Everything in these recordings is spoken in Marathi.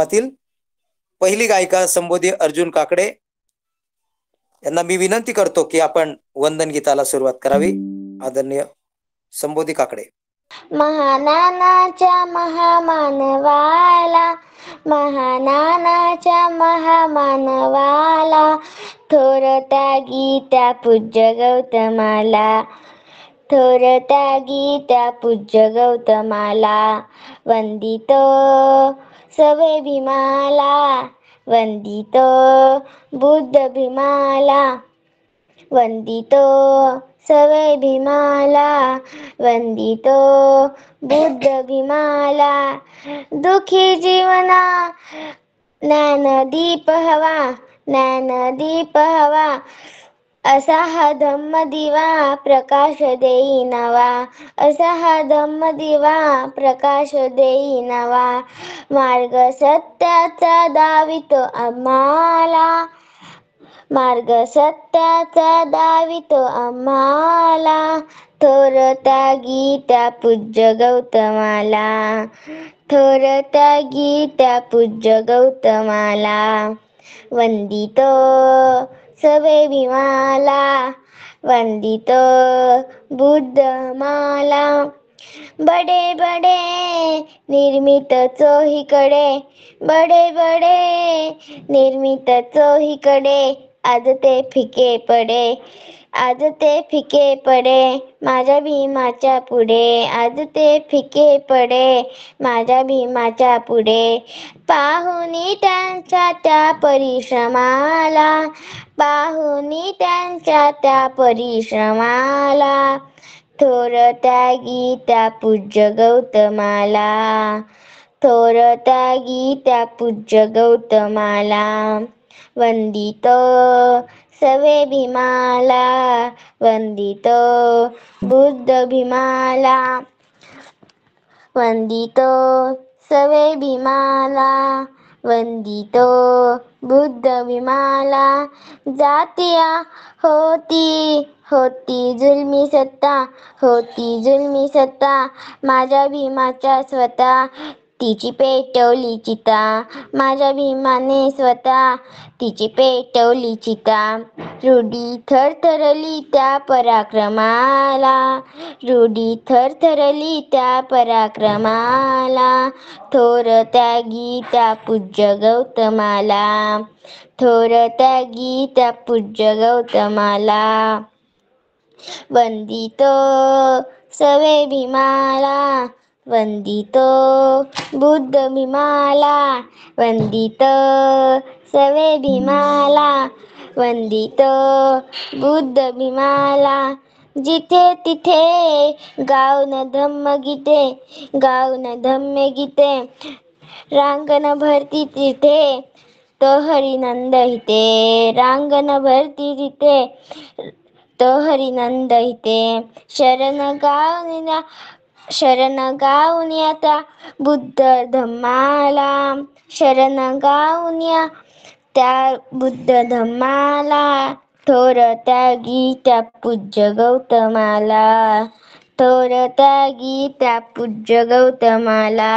कार्यक्रमातील पहिली गायिका संबोधी अर्जुन काकडे यांना मी विनंती करतो की आपण वंदन गीताला सुरुवात करावी. आदरणीय संबोधी काकडे. महानानाच्या महामानवाला, महानानाच्या महामानवाला, थोरता गीता पूज्य गौतमाला, थोरता गीता पूज्य गौतमाला, वंदितो सवे भीमाला, वंदितो बुद्ध भीमाला, वंदितो सवे भीमाला, वंदितो बुद्ध भीमाला, दुखी जीवना ज्ञानदीप हवा, ज्ञानदीप हवा, असा हा धम्म दिवा प्रकाश देई नवा, असा हा धम्म दिवा प्रकाश देई नवा, मार्ग सत्याचा दावितो आम्हाला, मार्ग सत्याचा दावितो आम्हाला, थोरता गीता पूज्य गौतमाला, थोरता गीता पूज्य गौतमाला, वंदितो सवे भीमाला, वंदितो बुद्धमाला, बडे बडे निर्मित चोहीकडे, बडे बडे निर्मित चोहीकडे, आज ते फिके पडे, आज ते फिके पडे, माझ्या भीमाच्या पुढे, आज ते फिके पडे, माझ्या भीमाच्या पुढे, पाहुनी त्यांच्या त्या परिश्रमाला, पाहुनी त्यांच्या त्या परिश्रमाला, थोरता गीता पूज्य गौतमाला, थोरता गीता पूज्य गौतमाला, वंदितो सवे भीमाला, वंदितो बुद्ध भीमाला, वंदितो सवे भीमाला, वंदितो बुद्ध भीमाला, जातीया होती होती जुलमी सत्ता, होती जुलमी सत्ता, माझ्या भीमाच्या स्वतः तिची पेटवली चिता, माझ्या भीमाने स्वतः तिची पेटवली चिता, रूढी थरथरली त्या पराक्रमाला, रूढी थरथरली त्या पराक्रमाला, थोरता गीता पूज्य गौतमाला, थोरता गीता पूज्य गौतमाला, वंदितो सवे भीमाला, वंदितो बुद्ध भीमाला, वंदितो सवे भीमाला, वंदितो बुद्ध भीमाला, जिथे तिथे गाऊन धम्म गीते, गाऊन धम्म गीते, रांगण भरती तिथे तो हरिनंद हिते, रांगण भरती तिथे तो हरिनंद हिते, शरण गाऊनिया त्या बुद्ध धम्माला, शरण गाऊनिया त्या बुद्ध धम्माला, थोरता गीता पूज्य गौतमाला, थोरता गीता पूज्य गौतमाला,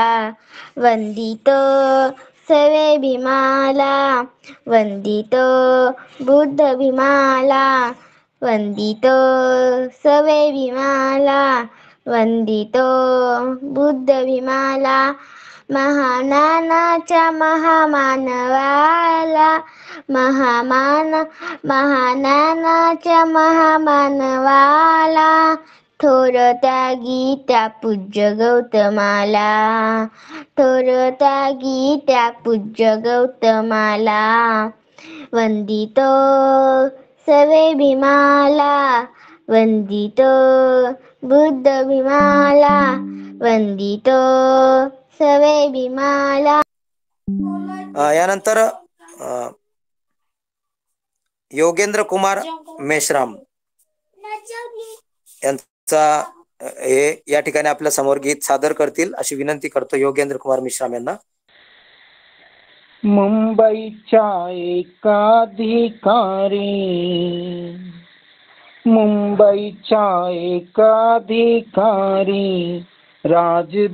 वंदितो सवे भीमाला, वंदितो बुद्ध भीमाला, वंदितो सवे भीमाला, वंदितो बुद्ध भीमाला, महानानाच्या महामानवाला, महानानाच्या महामानवाला, थोरता गीता पूज्य गौतमाला, थोरता गीता पूज्य गौतमाला, वंदितो सवे भीमाला, वंदितो बुद्ध भीमाला, वंदितो सवे भीमाला. यानंतर योगेंद्र कुमार मेश्राम यांचा हे या ठिकाणी आपल्या समोर गीत सादर करतील अशी विनंती करतो योगेंद्र कुमार मेश्राम यांना. मुंबईच्या एकाधिकारी, मुंबईच्या एकाधिकारी, राजदरबारी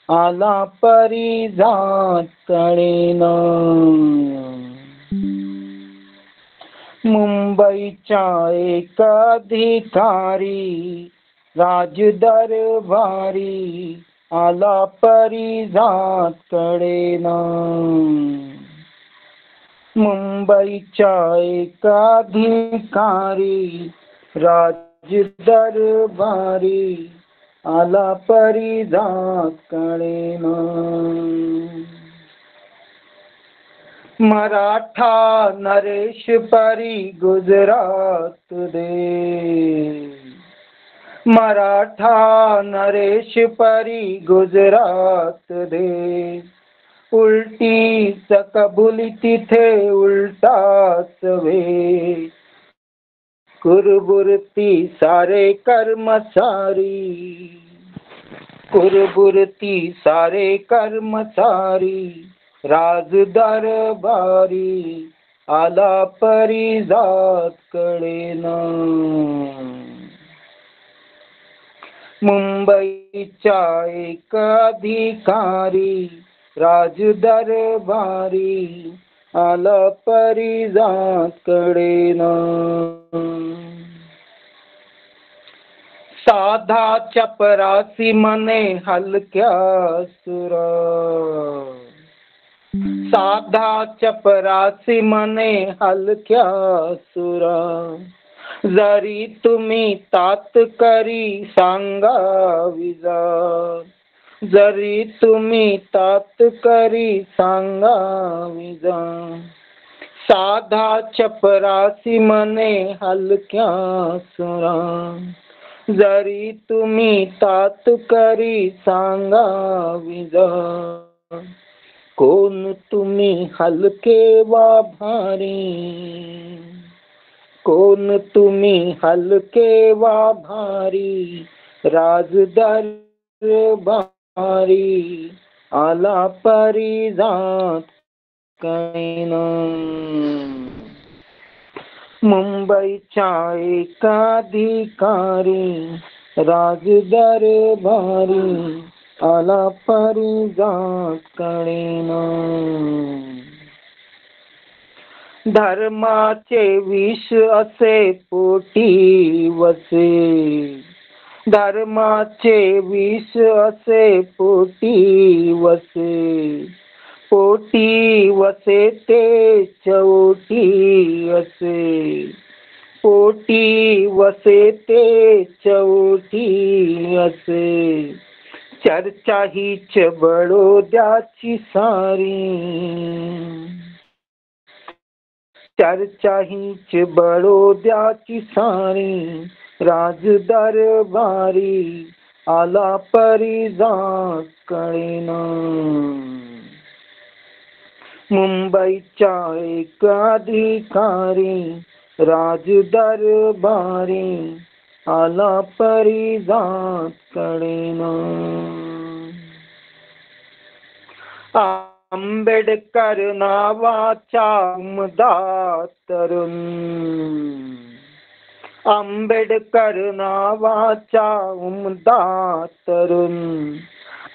आला परी जात कळेना. मुंबईच्या एक अधिकारी राजदरबारी आला परी जात कळेना. मुंबईच्या एक अधिकारी राजदरबारी आला परी जात कळेना. मराठा नरेश परी गुजरात दे. मराठा नरेश परी गुजरात दे. उलटी कबुली तिथे उलटाच वे. कुरबुरती सारे कर्मचारी. कुरबुरती सारे कर्मचारी राजदरबारी आला परी जात कळेना. मुंबईच्या एक अधिकारी राजदरबारी आला परी जात कळेना. साधा चपरासी मने हलक्या सुरा. साधा चपरासी मने हलक्या सुरा. जरी तुम्ही तात करी सांगाविजा. जरी तुम्ही तात करी सांगाविजा. साधा चपरासी मने हलक्या सुरा. जरी तुम्ही तात करी सांगाविजा. कोण तुम्ही हलके वा भारी. कोण तुम्ही हलके वा भारी राजदरबारी आला परी जात कळेना. मुंबईच्या एक अधिकारी राजदरबारी आला परी जात कळेना. धर्माचे विष असे पोटी वसे. धर्माचे विष असे पोटी वसे. पोटी वसे ते चौटी असे. पोटी वसे ते चौटी असे. चर्चा हीच बडोद्याची सारी. चर्चा हीच बडोद्याची सारी राजदरबारी आला परी जात कळेना. मुंबईच्या एक अधिकारी राजदरबारी आला परी जात कळेना. आंबेडकर नावाचा उमदा तरुण. आंबेडकर नावाचा उमदा तरुण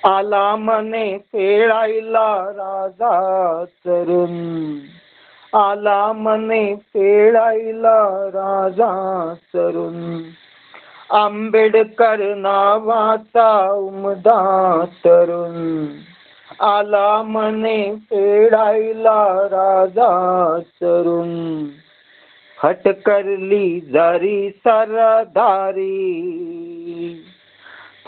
आला मने फेडायला राजा तरुण. आला मने फेडायला राजा तरुण. आंबेडकर नावाचा उमदा तरुण आला मने फेडायला राजा तरुण. फटकरली जरी सरदारी.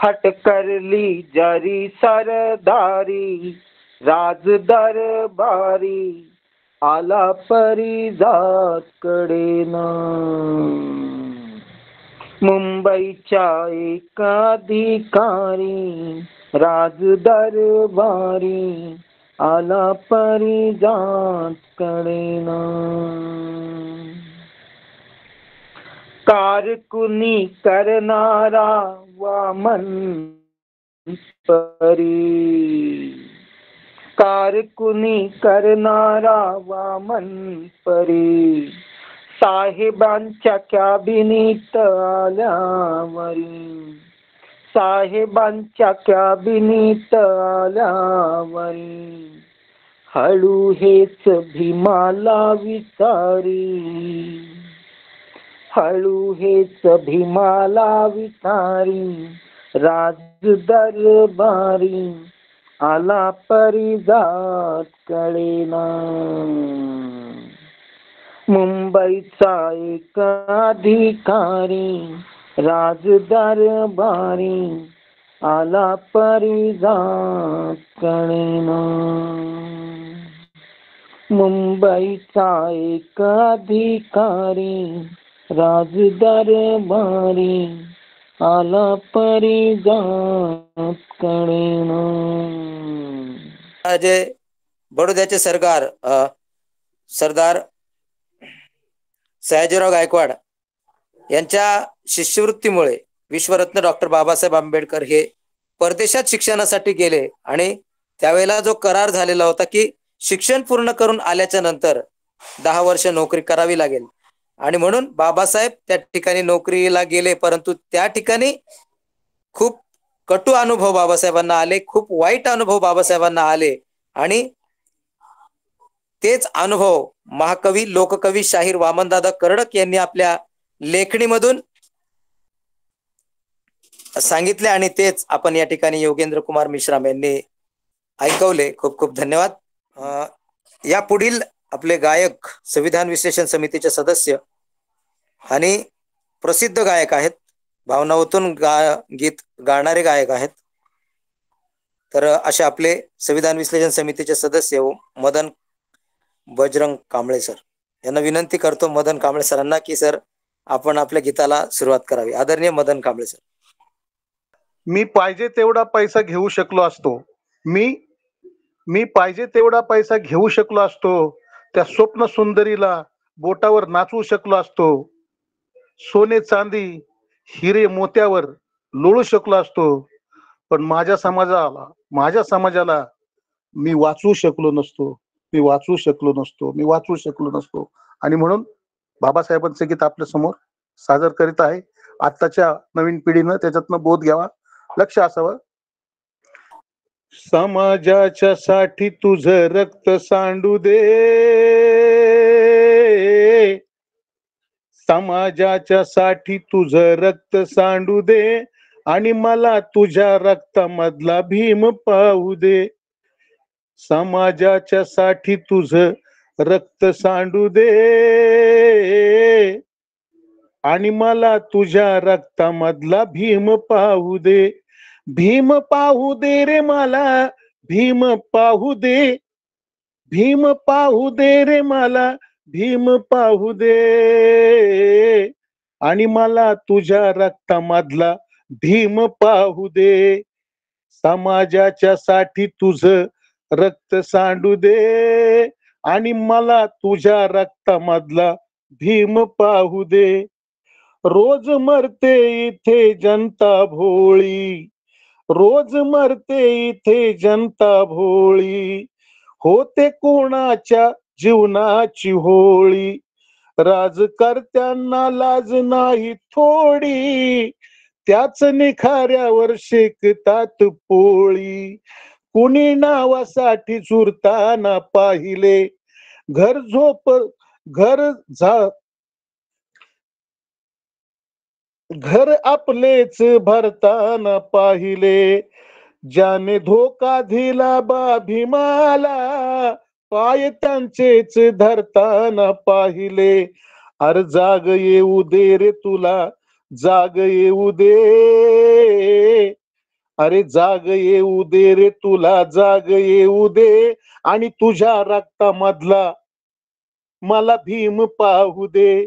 फटकरली जरी सरदारी राजदरबारी आला परी जात कळेना. मुंबईच्या एक अधिकारी राजदरबारी आला परी जात कळेना. कारकुनी करणारा वामन परी. कारकुनी करणारा वामन परी साहेबांच्या कॅबिनीत आल्यावरी. साहेबांच्या कॅबिनीत आल्यावरी हळू हेच भीमाला विचारी, हळू हेच भीमाला विचारी, राज दरबारी आला परिजात कळेना. मुंबईचा एक अधिकारी राज दरबारी आला परिजात कळेना. मुंबईचा एक अधिकारी राज दरबारी आला परिजात कळेना. जे बडोद्याचे सरदार सयाजीराव गायकवाड यांच्या शिष्यवृत्तीमुळे विश्वरत्न डॉक्टर बाबासाहेब आंबेडकर हे परदेशात शिक्षणासाठी गेले आणि त्यावेळेला जो करार झालेला होता की शिक्षण पूर्ण करून आल्याच्या नंतर 10 वर्ष नोकरी करावी लागेल आणि म्हणून बाबासाहेब त्या ठिकाणी नोकरीला गेले, परंतु त्या ठिकाणी खूप कटू अनुभव बाबासाहेबांना आले, खूप वाईट अनुभव बाबासाहेबांना आले आणि तेच अनुभव महाकवी लोककवी शाहीर वामनदादा कर्डक यांनी आपल्या लेखणीमधून सांगितले आणि तेच आपण या ठिकाणी योगेंद्र कुमार मिश्राम यांनी ऐकवले. खूप खूप धन्यवाद. या पुढील आपले गायक संविधान विश्लेषण समितीचे सदस्य आणि प्रसिद्ध गायक आहेत, भावनावतून गीत गाणारे गायक आहेत. तर असे आपले संविधान विश्लेषण समितीचे सदस्य मदन बजरंग कांबळे सर यांना विनंती करतो, मदन कांबळे सरांना, की सर आपण आपल्या गीताला सुरुवात करावी. आदरणीय मदन कांबळे सर. मी पाहिजे तेवढा पैसा घेऊ शकलो असतो, मी पाहिजे तेवढा पैसा घेऊ शकलो असतो, त्या स्वप्न सुंदरीला बोटावर नाचवू शकलो असतो, सोने चांदी हिरे मोत्यावर लोळू शकलो असतो, पण माझ्या समाजाला मी वाचवू शकलो नसतो. आणि म्हणून बाबासाहेबांचे गीत आपल्या समोर सादर करीत आहे. आताच्या नवीन पिढीनं त्याच्यातनं बोध घ्यावा, लक्ष असावं. समाजाच्या साठी तुझं रक्त सांडू दे, समाजाच्या साठी तुझं रक्त सांडू दे आणि मला तुझ्या रक्तामधला भीम पाहू दे. समाजाच्या साठी तुझं रक्त सांडू दे आणि मला तुझ्या रक्तामधला भीम पाहू दे. भीम पाहू दे रे मला, भीम पाहू दे, भीम पाहू दे रे मला, भीम पाहू दे आणि मला तुझ्या रक्तामधला भीम पाहू दे. समाजाच्या साठी तुझं रक्त सांडू दे आणि मला तुझ्या रक्तामधला भीम पाहू दे. रोज मरते इथे जनता भोळी, रोज मरते इथे जनता भोळी, होते कोणाच्या जीवनाची होळी. राजकर्त्यांना लाज नाही थोडी, त्याच निखाऱ्यावर शेकतात पोळी. कुणी नावासाठी चुरताना पाहिले, घर आपलेच भरताना पाहिले. ज्याने धोका दिला बा भीमाला, पाय त्यांचेच धरताना पाहिले. अरे जाग येऊ दे रे तुला, जाग येऊ दे, अरे जाग येऊ दे रे तुला, जाग येऊ दे आणि तुझ्या रक्तामधला मला भीम पाहू दे.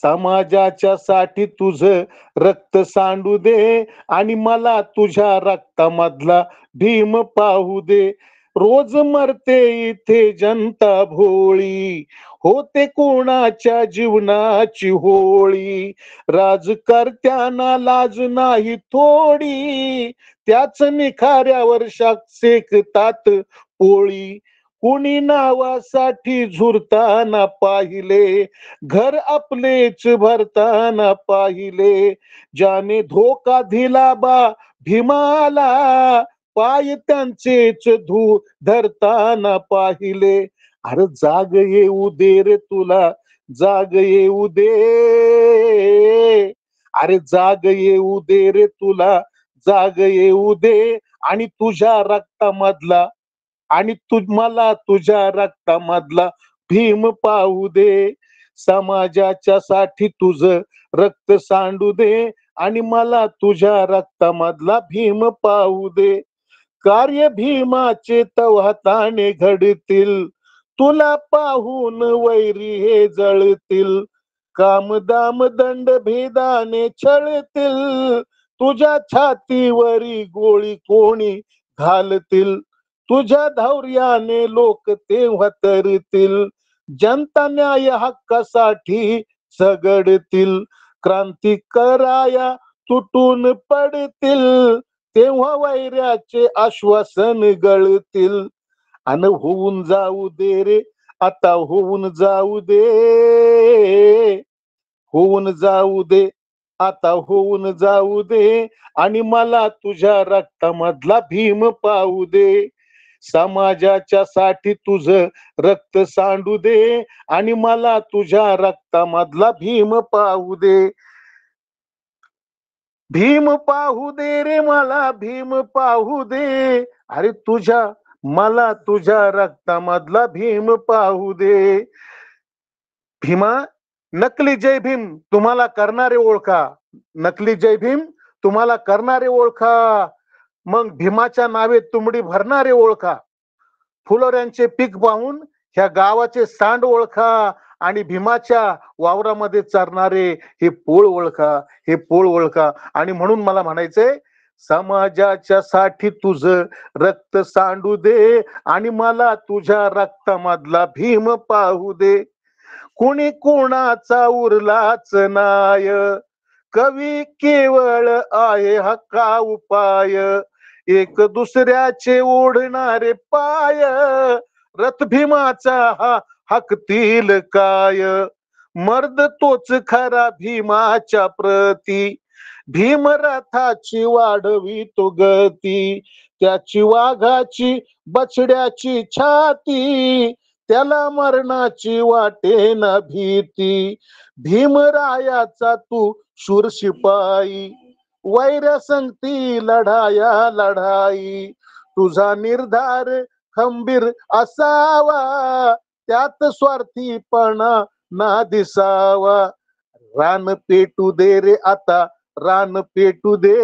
समाजाच्या साठी तुझं रक्त सांडू दे आणि मला तुझ्या रक्तामधला भीम पाहू दे. रोज मरते इथे जनता भोळी, होते कोणाच्या जीवनाची होळी. राजकर्त्यांना लाज नाही थोडी, त्याच निखाऱ्यावर शेकतात पोळी. कुणी नावासाठी झुरताना पाहिले, घर आपलेच भरताना पाहिले, ज्याने धोका दिला बा भीमाला, पाय त्यांचेच धरताना पाहिले. अरे जाग येऊ दे रे तुला, जाग येऊ दे, अरे जाग येऊ दे रे तुला, जाग येऊ दे, आणि तुझ्या रक्तामधला, आणि मला तुझ्या रक्तामधला भीम पाहू दे. समाजाच्या साठी तुझं रक्त सांडू दे, आणि मला तुझ्या रक्तामधला भीम पाहू दे. कार्य भीमाचे तवाताने घडतील, तुला पाहून वैरी हे जळतील. कामदाम दंड भेदाने छळतील, तुझ्या छातीवरी गोळी कोणी घालतील. तुझ्या धैर्याने लोक तेव्हा तरतील, जनता न्याय हक्कासाठी झगडतील. क्रांती कराया तुटून पडतील, तेव्हा वैऱ्याचे आश्वासन गळतील. अन होऊन जाऊ दे रे आता, होऊन जाऊ दे, होऊन जाऊ दे आता, होऊन जाऊ दे, आणि मला तुझ्या रक्तामधला भीम पाहू दे. समाजाच्या साठी तुझं रक्त सांडू दे, आणि मला तुझ्या रक्तामधला भीम पाहू दे. भीम पाहू दे रे मला, भीम पाहू दे, अरे मला तुझ्या रक्तामधला भीम पाहू दे. भीमा, नकली जय भीम तुम्हाला करणारे ओळखा, नकली जय भीम तुम्हाला करणारे ओळखा, मग भीमाच्या नावे तुंबडी भरणारे ओळखा. फुलोऱ्यांचे पीक पाहून ह्या गावाचे सांड ओळखा, आणि भीमाच्या वावरामध्ये चरणारे हे पोळ ओळखा, हे पोळ ओळखा. आणि म्हणून मला म्हणायचंय, समाजाच्या साठी तुझं रक्त सांडू दे, आणि मला तुझ्या रक्तामधला भीम पाहू दे. कुणी कोणाचा उरलाच नाय, कवी केवळ आहे हक्का उपाय. एक दुसऱ्याचे ओढणारे पाय, रथ भीमाचा हा हाकतील काय. मर्द तोच खरा भीमाच्या प्रती, भीमरथाची वाढवी तो गती. त्याची वाघाची बछड्याची छाती, त्याला मरणाची वाटे ना भीती. भीमरायाचा तू शूर शिपाई, वैर संगती लढाया लढाई. तुझा निर्धार खंबीर असावा, त्यात स्वार्थीपणा ना दिसावा. रान पेटू दे रे आता, रान पेटू दे,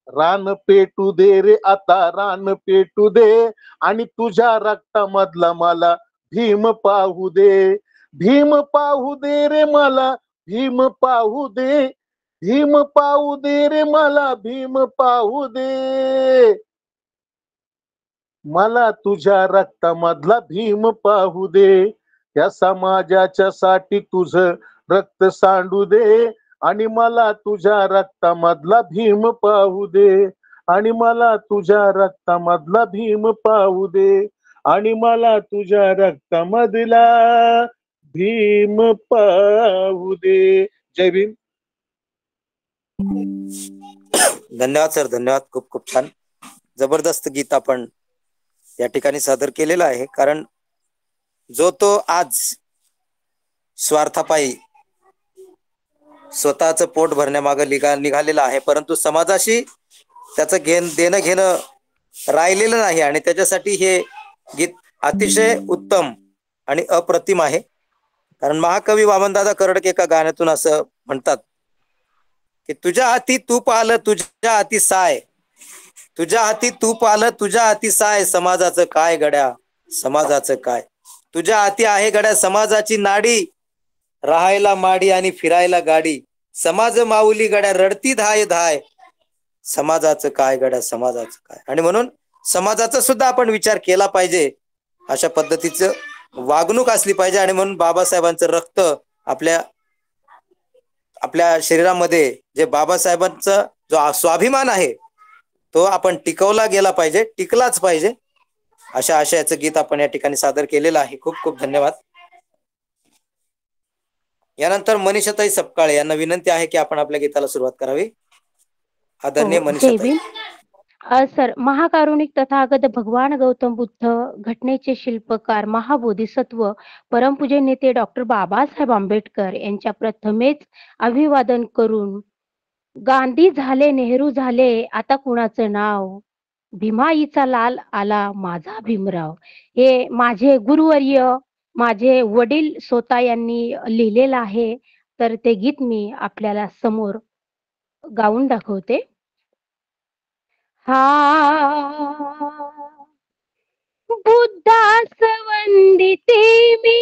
रान पेटू दे रे आता, रान पेटू दे, आणि तुझ्या रक्तामधला मला भीम पाहू दे. भीम पाहू दे रे मला, भीम पाहू दे, भीम पाहू दे रे मला, भीम पाहू दे. मला तुझ्या रक्तामधला भीम पाहू दे. या समाजाच्या साठी तुझं रक्त सांडू दे, आणि मला तुझ्या रक्तामधला भीम पाहू दे, आणि मला तुझ्या रक्तामधला भीम पाहू दे, आणि मला तुझ्या रक्तामधला भीम पाहू दे. जय भीम. धन्यवाद सर, धन्यवाद. खूप खूप छान, जबरदस्त गीत आपण या ठिकाणी सादर केलेला आहे. कारण जो तो आज स्वार्थापायी स्वतःच पोट भरण्यामागे निघालेला आहे, परंतु समाजाशी त्याचं देणं घेणं राहिलेलं नाही, आणि त्याच्यासाठी हे गीत अतिशय उत्तम आणि अप्रतिम आहे. कारण महाकवी वामनदादा कर्डक एका गाण्यातून असं म्हणतात की, तुझ्या हाती तूप आलं तुझ्या हाती साय, तुझ्या हाती तूप आलं तुझ्या हाती साय, समाजाचं काय गड्या समाजाचं काय. तुझ्या हाती आहे गड्या समाजाची नाडी, राहायला माडी आणि फिरायला गाडी. समाज माऊली गड्या रडती धाय धाय, समाजाचं काय गड्या समाजाचं काय. आणि म्हणून समाजाचा सुद्धा आपण विचार केला पाहिजे, अशा पद्धतीचं वागणूक असली पाहिजे. आणि म्हणून बाबासाहेबांचं रक्त आपल्या आपल्या शरीरामध्ये, जे बाबासाहेबांचा जो स्वाभिमान आहे तो आपण टिकवला गेला पाहिजे, टिकलाच पाहिजे. अशा आशयाचं गीत आपण या ठिकाणी सादर केलेलं आहे. खूप खूप धन्यवाद. यानंतर मनीषाताई सपकाळे यांना विनंती आहे की आपण आपल्या गीताला सुरुवात करावी. आदरणीय जय मनीषाताई. भीम. सर, महाकारुणिक तथागत भगवान गौतम बुद्ध घटनेचे शिल्पकार महाबोधिसत्व परमपूज्य नेते डॉक्टर बाबासाहेब आंबेडकर यांच्या प्रथमेच अभिवादन करून, गांधी झाले नेहरू झाले आता कुणाचं नाव, भीमाईचा लाल आला माझा भीमराव, हे माझे गुरुवर्य माझे वडील स्वतः यांनी लिहिलेलं आहे. तर ते गीत मी आपल्याला समोर गाऊन दाखवते. बुद्धास वंदिते मी,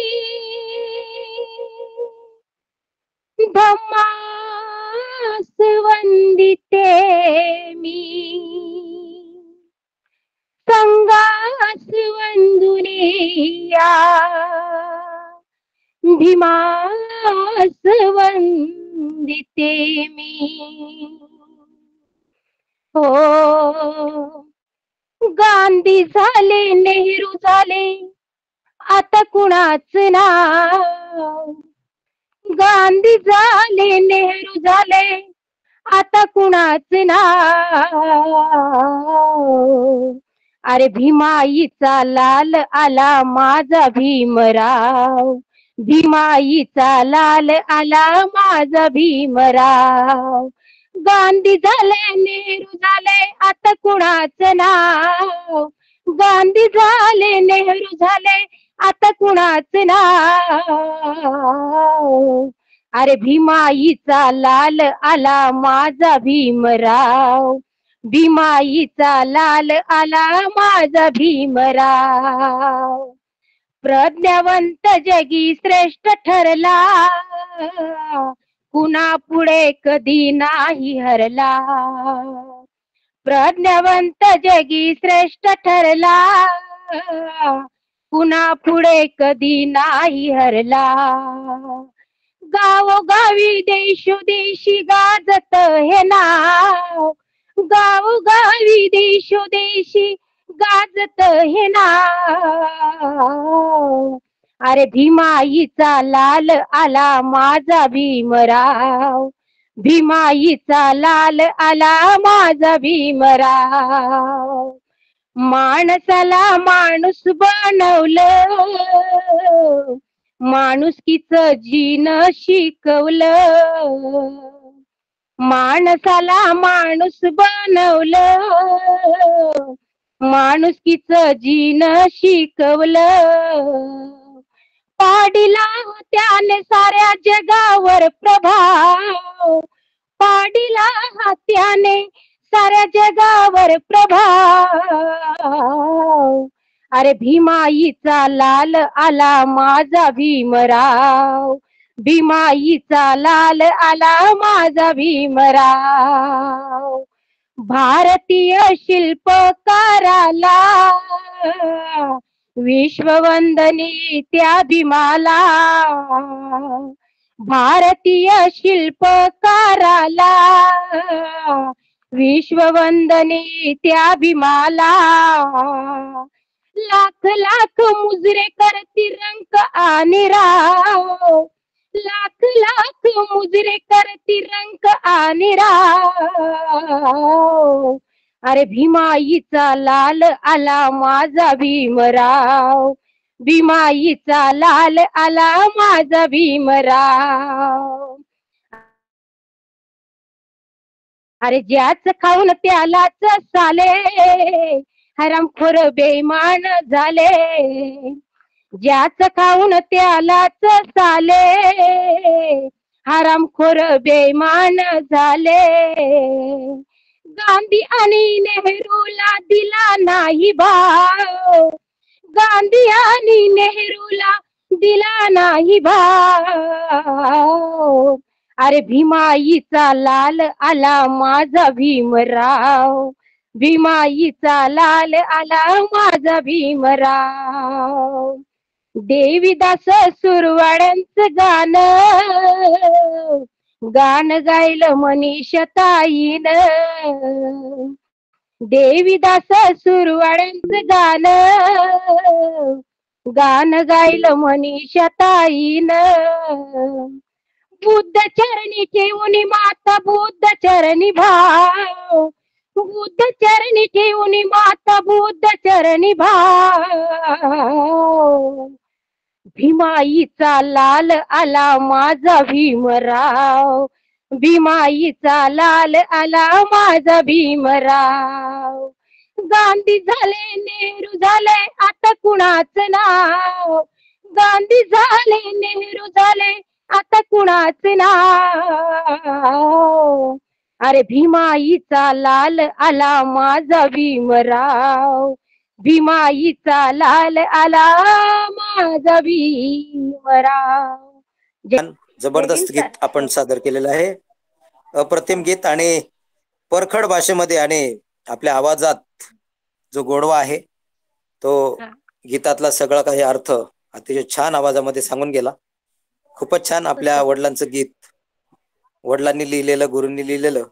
धम्मास वंदिते मी, संघास वंदुनिया, भीमास वंदिते मी. हो, गांधी झाले नेहरू झाले आता कुणाच नाव, गांधी झाले नेहरू झाले आता कुणाच नाव, अरे भीमाईचा लाल आला माझा भीमराव, भीमाईचा लाल आला माझा भीमराव, गांधी झाले नेहरू झाले आता कुणाचं नाव, गांधी झाले नेहरू झाले आता कुणाचं नाव, अरे भीमाईचा लाल आला माझा भीमराव, भीमाईचा लाल आला माझा भीमराव, प्रज्ञावंत जगी श्रेष्ठ ठरला, कुणा पुढे कधी नाही हरला, प्रज्ञावंत जगी श्रेष्ठ ठरला, कुणा पुढे कधी नाही हरला, गावोगावी देशोदेशी गाजत हे नाव, गावोगावी देशोदेशी गाजत हे नाव, अरे भीमाईचा लाल आला माझा भीमराव, भीमाईचा लाल आला माझा भीमराव, माणसाला माणूस बनवलं, माणुसकीचं जीन शिकवलं, माणसाला माणूस बनवलं, माणुसकीचं जीन शिकवलं, पाडिला त्याने साऱ्या जगावर प्रभाव, पाडिला त्याने साऱ्या जगावर प्रभाव, अरे भीमाईचा लाल आला माझा भीमराव, भीमाईचा लाल आला माझा भीमराव, भारतीय शिल्पकाराला विश्ववंदनी त्या भीमाला, भारतीय शिल्पकाराला विश्ववंदनी त्या भीमाला, लाख लाख मुजरे करती रंक आणि राव, लाख लाख मुजरे करती रंक आणि राव, अरे भीमाईचा लाल आला माझा भीमराव, भीमाईचा लाल आला माझा भीमराव, अरे ज्याच खाऊन त्यालाच साले, हरामखोर बेईमान झाले, ज्याच खाऊन त्यालाच साले, हरामखोर बेईमान झाले, गांधी आणि नेहरूला दिला नाही भाव, गांधी आणि नेहरूला दिला नाही भाव, अरे भीमाईचा लाल आला माझा भीमराव, भीमाईचा लाल आला माझा भीमराव, देवीदास सुरवाड्यांचं गाणं गायलं मनीषाताईनं, देवीदास सुरवाड्यांचं गान गायलं मनीषा ताईनं. बुद्ध चरणी ठेवून माता बुद्ध चरणी भाव, बुद्ध चरणी ठेवून माता बुद्ध चरणी भाव. भीमाईचा लाल आला माझा भीमराव, भीमाईचा लाल आला माझा भीमराव. गांधी झाले नेहरू झाले आता कुणाचं नाव, गांधी झाले नेहरू झाले आता कुणाचं नाव. अरे भीमाईचा लाल आला माझा भीमराव, भीमाईचा लाल आला माझा भीमराव. जबरदस्त गीत आपण सादर केलेलं आहे. अप्रतिम गीत आणि परखड भाषेमध्ये आणि आपल्या आवाजात जो गोडवा आहे तो गीतातला सगळा काही अर्थ अतिशय छान आवाजामध्ये सांगून गेला. खूपच छान. आपल्या वडिलांचं गीत, वडिलांनी लिहिलेलं, गुरूंनी लिहिलेलं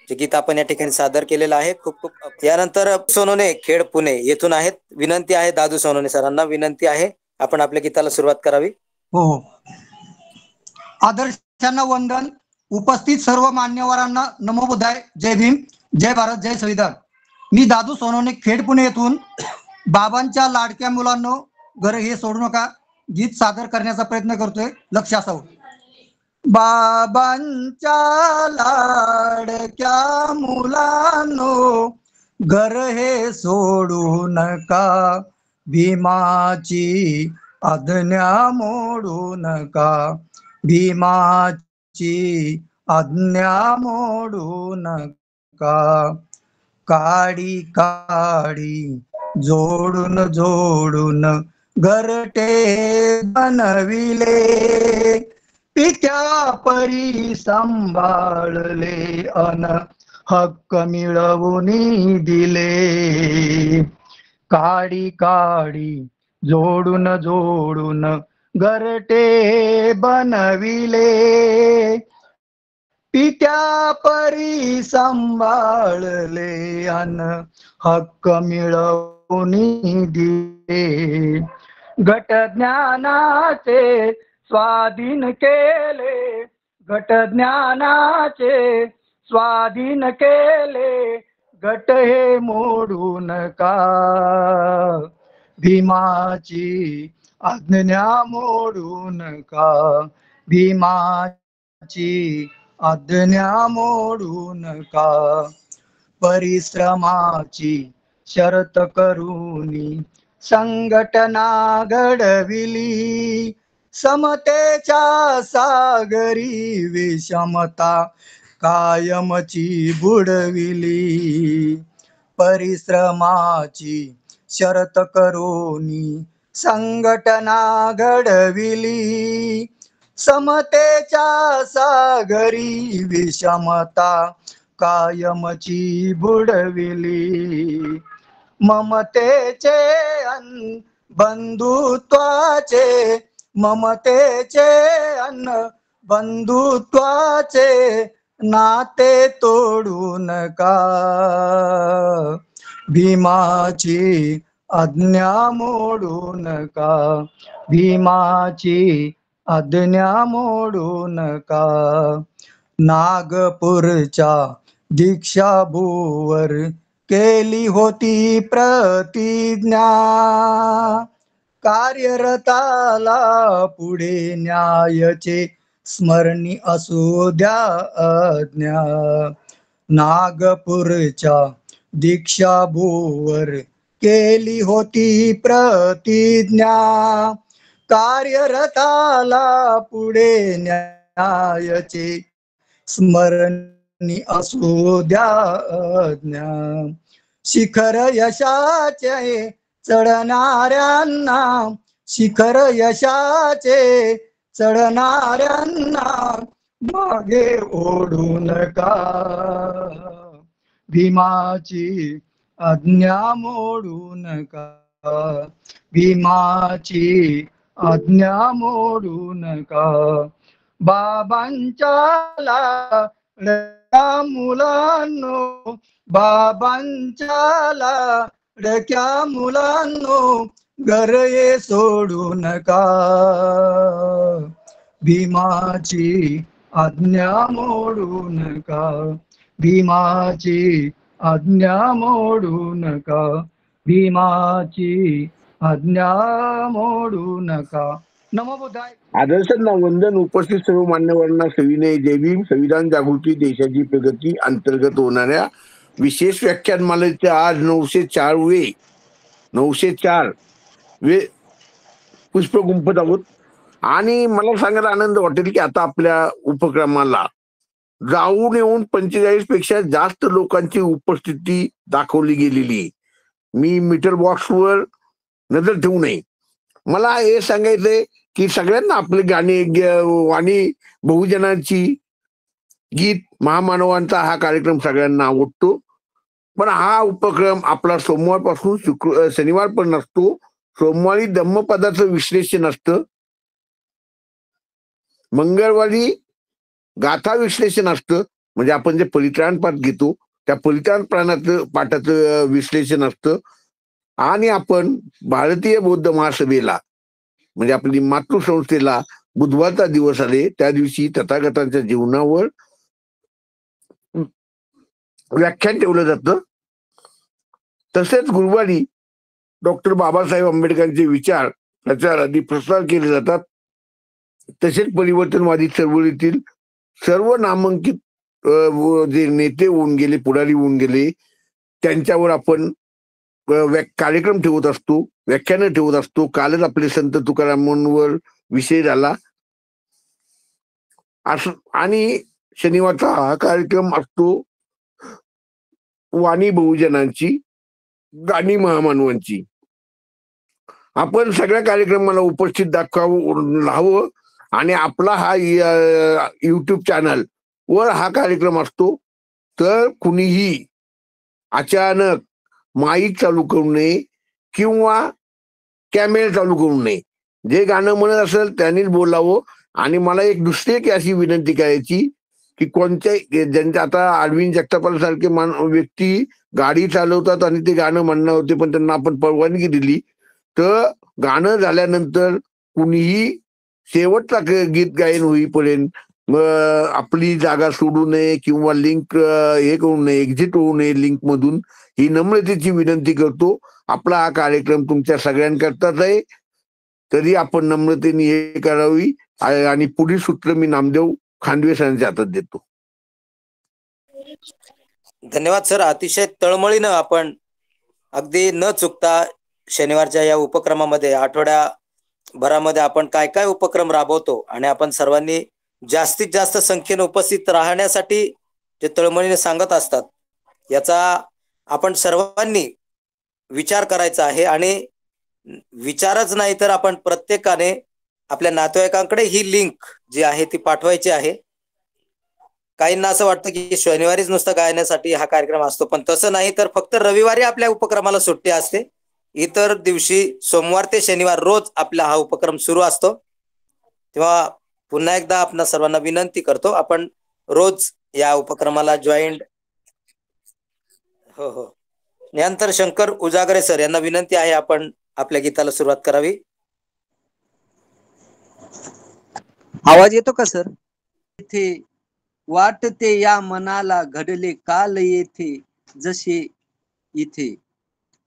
जे गीत आपण या ठिकाणी सादर केलेलं आहे. खूप खूप. यानंतर सोनोने खेड पुणे येथून आहेत. विनंती आहे दादू सोनोने सरांना, विनंती आहे आपण आपल्या गीताला सुरुवात करावी. हो. आदर्शांना वंदन. उपस्थित सर्व मान्यवरांना नमो बुद्धाय. जय भीम, जय भारत, जय संविधान. मी दादू सोनोने खेड पुणे येथून बाबांच्या लाडक्या मुलांनो घर हे सोडू नका गीत सादर करण्याचा प्रयत्न करतोय. लक्ष असावं. बाबांच्या लाडक्या मुलांनो घर हे सोडू नका, भीमाची आज्ञा मोडू नका, भीमाची आज्ञा मोडू नका. काडी काडी जोडून जोडून घरटे बनविले, पित्या परी सांभाळले अन हक्क मिळवून दिले. काडी काडी जोडून जोडून घरटे बनविले, पित्या परी सांभाळले अन हक्क मिळवून दिले. घट ज्ञानाचे स्वाधीन केले, घट ज्ञानाचे स्वाधीन केले, घट हे मोडू नका, भीमाची आज्ञा मोडू नका, भीमाची आज्ञा मोडू नका. परिश्रमाची शर्त करूनी संघटना घडविली, समतेच्या सागरी विषमता कायमची बुडविली. परिश्रमाची शर्त करूनी संघटना घडविली, समतेच्या सागरी विषमता कायमची बुडविली. ममतेचे अन बंधुत्वाचे, ममतेचे अन बंधुत्वाचे नाते तोडू नका, भीमाची आज्ञा मोडू नका, भीमाची आज्ञा मोडू नका. नागपूरच्या दीक्षाभूवर केली होती प्रतिज्ञा, कार्यरताला पुढे न्यायाचे स्मरणी असू द्या आज्ञा. नागपूरच्या दीक्षाभूवर केली होती प्रतिज्ञा, कार्यरताला पुढे न्यायाचे स्मरणी असू द्या आज्ञा. शिखर यशाचे चढणाऱ्यांना, शिखर यशाचे चढणाऱ्यांना मागे ओढू नका, भीमाची आज्ञा मोडू नका, भीमाची आज्ञा मोडू नका. बाबांच्या मुलांनो, बाबांच्या लाडक्या मुलांनो, घर हे सोडू नका. भीमाची आज्ञा मोडू नका, भीमाची आज्ञा मोडू नका, भीमाची आज्ञा मोडू नका. नमो बुद्धाय. आदर्शांना वंदन. उपस्थित सर्व मान्यवरांना सविनय जय भीम. संविधान जागृती देशाची प्रगती अंतर्गत होणाऱ्या विशेष व्याख्यानमालेचे आज 904 वे पुष्प गुंफत आहोत. आणि मला सांगायला आनंद वाटेल की आता आपल्या उपक्रमाला जाऊन येऊन 45 पेक्षा जास्त लोकांची उपस्थिती दाखवली गेलेली. मी मीटर बॉक्सवर नजर ठेवू नये. मला हे सांगायचंय की सगळ्यांना आपली गाणी वाणी बहुजनांची गीत महामानवांचा हा कार्यक्रम सगळ्यांना आवडतो. पण हा उपक्रम आपला सोमवारपासून शनिवार पण नसतो. सोमवारी धम्मपदाचं विश्लेषण असतं, मंगळवारी गाथा विश्लेषण असतं, म्हणजे आपण जे परित्राण पाठ घेतो त्या परित्राण पाठाचं विश्लेषण असतं. आणि आपण भारतीय बौद्ध महासभेला म्हणजे आपली मातृसंस्थेला बुधवारचा दिवस आले त्या दिवशी तथागतांच्या जीवनावर व्याख्यान ठेवलं जातं. तसेच गुरुवारी डॉक्टर बाबासाहेब आंबेडकरांचे विचार प्रचार आदी प्रसार केले जातात. तसेच परिवर्तनवादी चळवळीतील सर्व नामांकित जे नेते होऊन गेले, पुढारी होऊन गेले, त्यांच्यावर आपण कार्यक्रम ठेवत असतो, व्याख्यानं ठेवत असतो. कालच आपले संत तुकारामांवर विषय झाला. आणि शनिवारचा हा कार्यक्रम असतो वाणी बहुजनांची, गाणी महामानवांची. आपण सगळ्या कार्यक्रमाला उपस्थित राहावं. आणि आपला हा युट्यूब चॅनल वर हा कार्यक्रम असतो, तर कुणीही अचानक माईक चालू करू नये किंवा कॅमेरा चालू करू नये. जे गाणं म्हणत असेल त्यांनीच बोलावं. आणि मला एक दुसरी एक अशी विनंती करायची की ज्यांच्या आता अरविंद जगतापाल सारखे व्यक्ती गाडी चालवतात आणि ते गाणं म्हणणार होते, पण त्यांना आपण परवानगी दिली, तर गाणं झाल्यानंतर कुणीही शेवटचा गीत गायन होईपर्यंत आपली जागा सोडू नये किंवा लिंक हे करू नये, एक्झिट होऊ नये लिंक मधून, ही नम्रतेची विनंती करतो. आपला हा कार्यक्रम तुमच्या सगळ्यांकरताच आहे, तरी आपण नम्रतेने हे करावी. आणि पुढील सूत्र मी नामदेव खांडवे सरांच्या हातात देतो. धन्यवाद सर. अतिशय तळमळीनं आपण अगदी न चुकता शनिवारच्या या उपक्रमामध्ये आठवड्याभरामध्ये आपण काय काय उपक्रम राबवतो आणि आपण सर्वांनी जास्तीत जास्त संख्येने उपस्थित राहण्यासाठी जे तळमळीने सांगत असतात, याचा आपण सर्वांनी विचार करायचा आहे. आणि विचारच नाही तर आपण प्रत्येकाने आपल्या नातेवाईकांकडे ही लिंक जी आहे ती पाठवायची आहे. काहींना असं वाटतं की शनिवारीच नुसतं गायण्यासाठी हा कार्यक्रम असतो, पण तसं नाही. तर फक्त रविवारी आपल्या उपक्रमाला सुट्टी असते. इतर दिवशी सोमवार ते शनिवार रोज आपला हा उपक्रम सुरू असतो. तेव्हा पुन्हा एकदा आपणा सर्वांना विनंती करतो, आपण रोज या उपक्रमाला जॉईंट. हो. यानंतर शंकर उजागरे सर यांना विनंती आहे, आपण आपल्या गीताला सुरुवात करावी. आवाज येतो का सर? इथे वाटते या मनाला घडले काल येथे जसे इथे.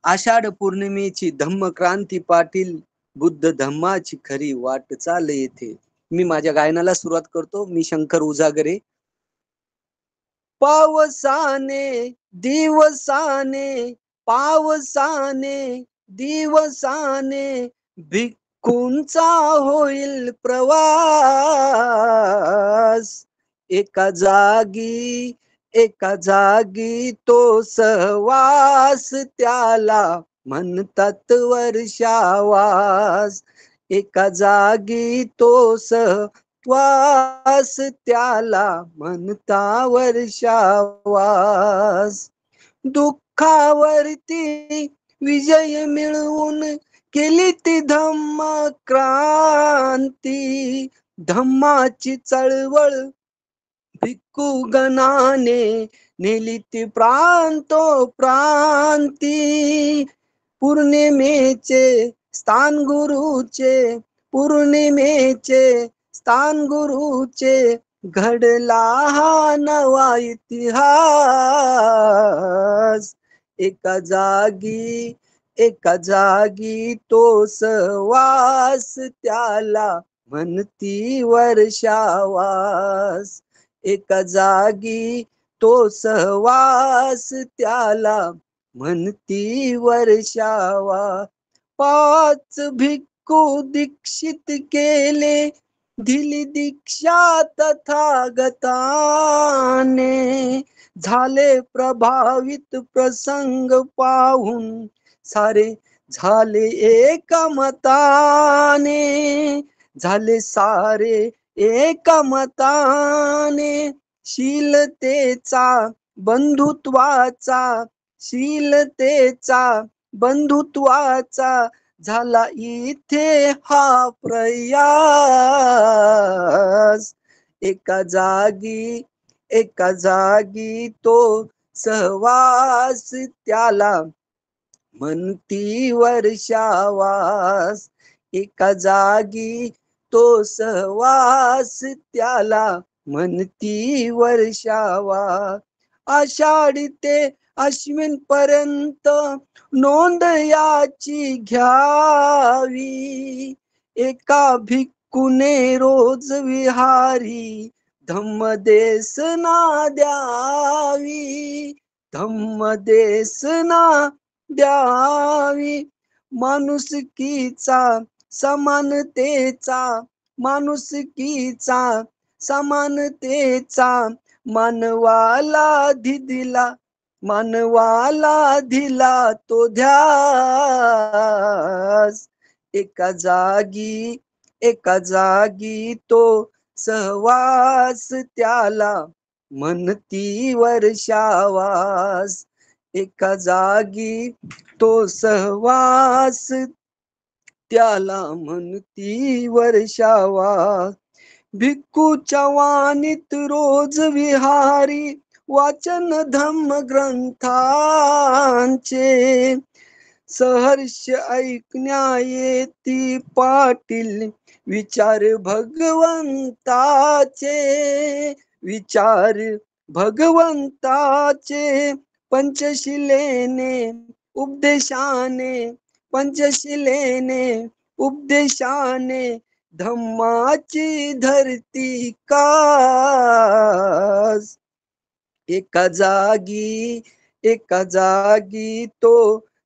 आषाढ पौर्णिमेची धम्मक्रांती पाटील, बुद्ध धम्माची खरी वाटचाल येथे. मी माझ्या गायनाला सुरुवात करतो. मी शंकर उजागरे. पावसाने दिवसाने, पावसाने दिवसाने भिक्खूंचा होईल प्रवास. एका जागी तो सहवास, त्याला म्हणतात वर्षावास. एका जागी तो सहवास, त्याला म्हणता वर्षावास. दुःखावरती विजय मिळवून केली ती धम्म क्रांती. धम्माची चळवळ भिक्खू गणाने नेलित प्रांतो प्रांती पौर्णिमेचे स्थान गुरुचे पौर्णिमेचे स्थान गुरुचे घडला हा नवा इतिहास एका जागी तो सहवास त्याला म्हणती वर्षावास एका जागी तो सहवास त्याला म्हणती वर्षावा 5 भिक्खू दीक्षित केले दिली दीक्षा तथागताने झाले प्रभावित प्रसंग पाहून सारे झाले एकमताने झाले सारे एकमताने शीलतेचा बंधुत्वाचा झाला इथे हा प्रयास एका जागी तो सहवास त्याला म्हणती वर्षावास एका जागी तो सहवास त्याला म्हणती वर्षावा आषाढी ते अश्विन पर्यंत नोंद याची घ्यावी एका भिक्खूने रोज विहारी धम्मदेसना द्यावी माणुसकीचा समानतेचा मानवाला दिला तो ध्यास एका जागी तो सहवास त्याला म्हणती वर्षावास एका जागी तो सहवास त्याला म्हणती वर्षावास भिक्खूच्या वाणीत रोज विहारी वाचन धम्म ग्रंथांचे सहर्ष ऐकण्या येती पाटील विचार भगवंताचे पंचशिलेने उपदेशाने धम्माची धरती कास एका जागी तो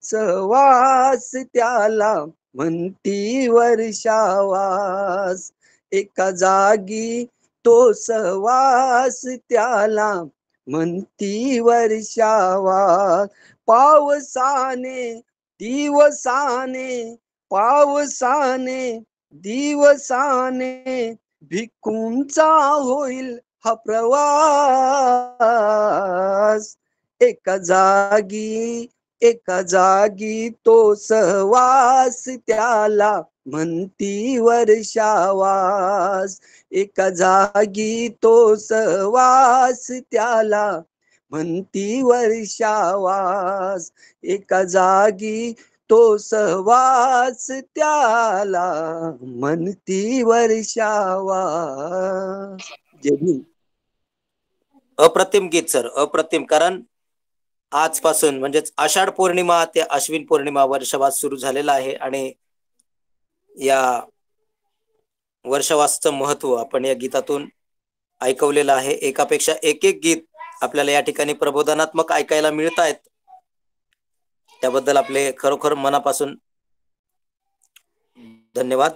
सहवास त्याला म्हणती वर्षावास एका जागी तो सहवास त्याला म्हणती वर्षावास पावसाने दिवसाने भिक्खूंचा होईल हा प्रवास एका जागी तो सहवास त्याला म्हणती वर्षावास एका जागी तो सहवास त्याला म्हणती वर्षावास एका जागी तो सहवास त्याला म्हणती वर्षावास जय भीम. अप्रतिम गीत सर, अप्रतिम. कारण आजपासून म्हणजेच आषाढ पौर्णिमा ते अश्विन पौर्णिमा वर्षवास सुरू झालेला आहे आणि या वर्षवासचं महत्व आपण या गीतातून ऐकवलेलं आहे. एकापेक्षा एक गीत आपल्याला या ठिकाणी प्रबोधनात्मक ऐकायला मिळत आहेत. त्याबद्दल आपले खरोखर मनापासून धन्यवाद.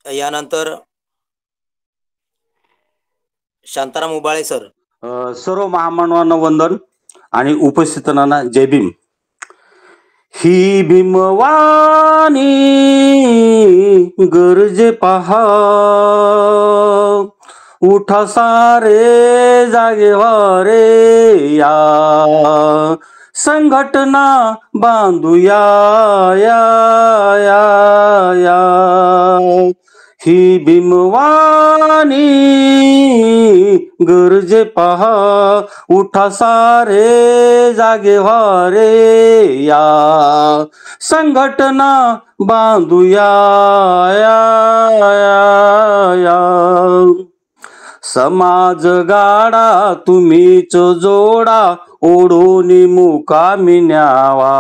यानंतर शांताराम उबाळे सर. सर्व महामानवांना वंदन आणि उपस्थितांना जय भीम. ही भीमवाणी गरजे पहा उठा सारे जागे वारे या संघटना बांधूया या या ही भीमवाणी गरजे पहा उठा सारे जागे व्हा रे या संघटना बांधूया या समाज गाडा तुम्हीच जोडा ओढून मुकामी न्यावा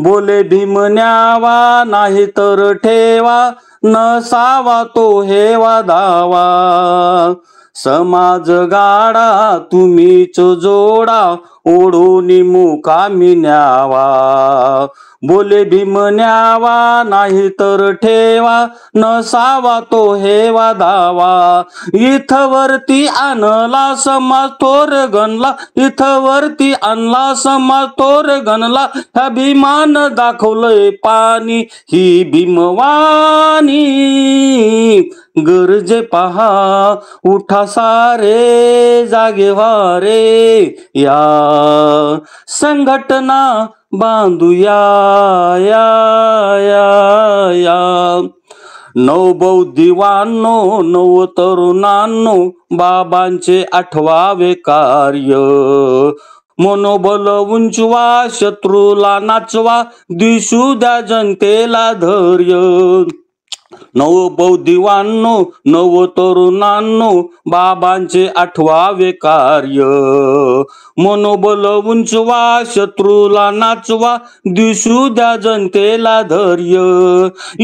बोले भीम न्यावा नाही तर ठेवा नसावा तो हेवा दावा समाज गाडा तुम्हीच जोडा ओढून मुकामी न्यावा बोले भीम न्यावा नाही तर ठेवा नसावा तो हेवा दावा इथं वरती आणला समाज थोर गणला इथं वरती आणला समाज थोर गणला ह्या भीमान दाखवलंय पाणी ही भीमवाणी गरजे पहा उठा सारे जागे व्हा रे या संघटना बांधूया या नवबौद्धिवांनो नव तरुणांनो बाबांचे आठवावे कार्य मनोबल उंचवा शत्रूला नाचवा दिसू द्या जनतेला धैर्य नवबौद्धिवांनो नव तरुणांनो बाबांचे आठवावे कार्य मनोबल उंचवा शत्रूला नाचवा दिसू द्या जनतेला धैर्य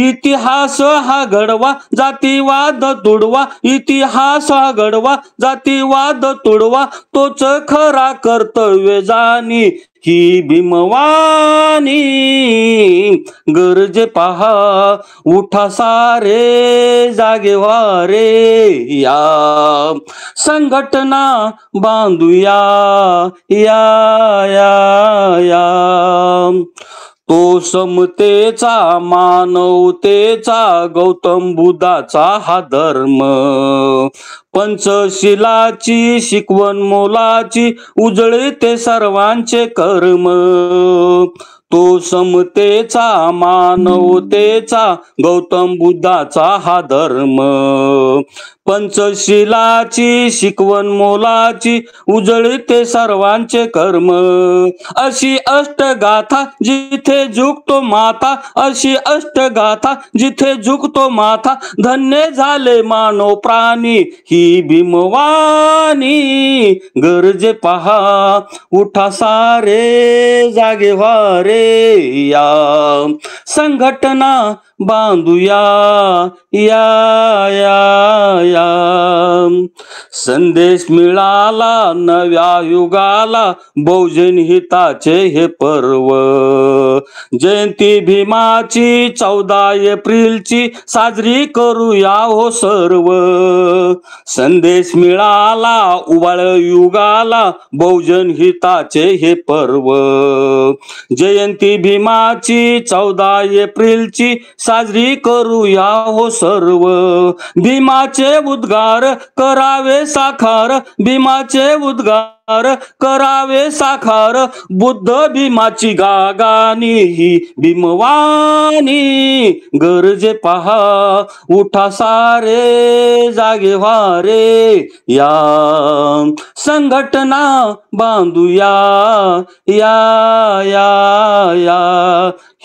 इतिहास हा घडवा जातीवाद तुडवा इतिहास हा घडवा जातीवाद तुडवा तोच खरा कर्तव्य जाणी ही भीमवाणी गरजे पहा उठा सारे जागे व्हा रे या संघटना बांधूया या तो समतेचा मानवतेचा गौतम बुद्धाचा हा धर्म पंचशिलाची शिकवण मोलाची उजळते सर्वांचे कर्म तो समतेचा मानवतेचा गौतम बुद्धाचा हा धर्म पंचशिलाची शिकवण मोलाची उजळते सर्वांचे कर्म अशी अष्टगाथा जिथे झुकतो माथा अशी अष्टगाथा जिथे झुकतो माथा धन्य झाले मानव प्राणी ही भीमवाणी गरजे पहा उठा सारे जागे व्हा रे या संघटना बांधूया या संदेश मिळाला नव्या युगाला बहुजन हिताचे हे पर्व जयंती भीमाची 14 एप्रिलची साजरी करूया हो सर्व संदेश मिळाला उबाळ युगाला बहुजन हिताचे हे पर्व जयंती भीमाची 14 एप्रिलची साजरी करूया हो सर्व भीमाचे उद्गार करावे साकार भीमाचे उद्गार करावे साकार बुद्ध भीमाची गागानी ही भीमवाणी गरजे पहा उठा सारे जागे व्हा रे या संघटना बांधूया या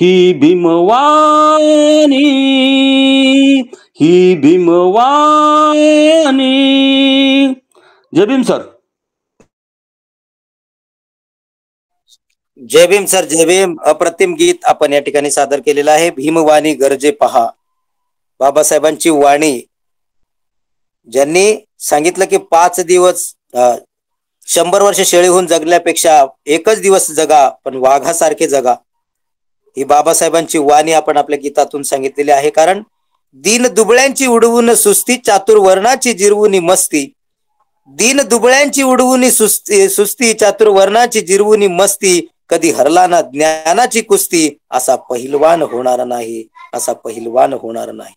ही भीमवाणी ही भीमवाणी जय भीम सर. जय भीम सर, जय भीम. अप्रतिम गीत आपण या ठिकाणी सादर केलेलं आहे. भीमवाणी गरजे पहा. बाबासाहेबांची वाणी, ज्यांनी सांगितलं की 5 दिवस 100 वर्ष शेळी होऊन जगल्यापेक्षा एकच दिवस जगा पण वाघासारखे जगा. ही बाबासाहेबांची वाणी आपण आपल्या गीतातून सांगितलेली आहे. कारण दीन दुबळ्यांची उडवून सुस्ती चातुर्वर्णाची जिरवून मस्ती. दीन दुबळ्यांची उडवून सुस्ती चातुर्वर्णाची जिरवून मस्ती. कधी हरला ना ज्ञानाची कुस्ती. असा पहिलवान होणार नाही, असा पहिलवान होणार नाही.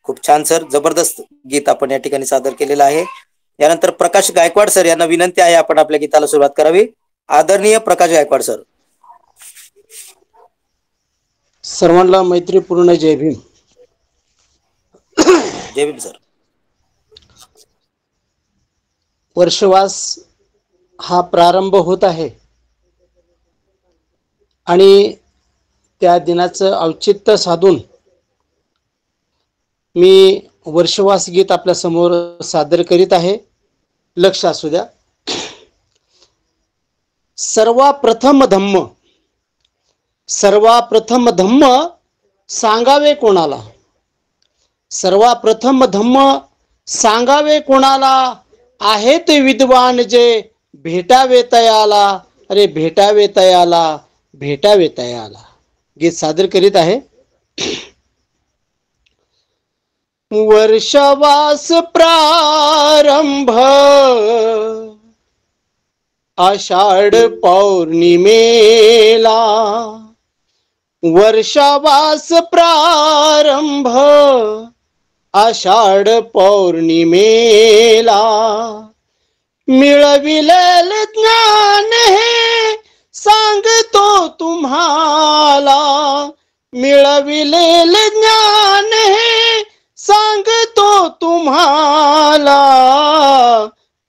खूप छान सर, जबरदस्त गीत आपण या ठिकाणी सादर केलेलं आहे. यानंतर प्रकाश गायकवाड सर यांना विनंती आहे आपण आपल्या गीताला सुरुवात करावी. आदरणीय प्रकाश गायकवाड सर. सर्वांना मैत्रीपूर्ण जय भीम. जय भीम सर. वर्षवास हा प्रारंभ होत आहे आणि त्या दिनाचं औचित्य साधून मी वर्षवास गीत आपल्या समोर सादर करीत आहे. लक्ष असू द्या. सर्वप्रथम धम्म सांगावे कोणाला, सर्वप्रथम धम्म सांगावे कोणाला, आहेत विद्वान जे भेटावे तयाला, अरे भेटावे तयाला, भेटावे तयाला. गीत सादर करीत आहे. वर्षवास प्रारंभ आषाढ पौर्णिमेला, वर्षवास प्रारंभ आषाढ पौर्णिमेला, मिळविलेल ज्ञान हे सांगतो तुम्हाला, मिळविलेल ज्ञान हे सांगतो तुम्हाला,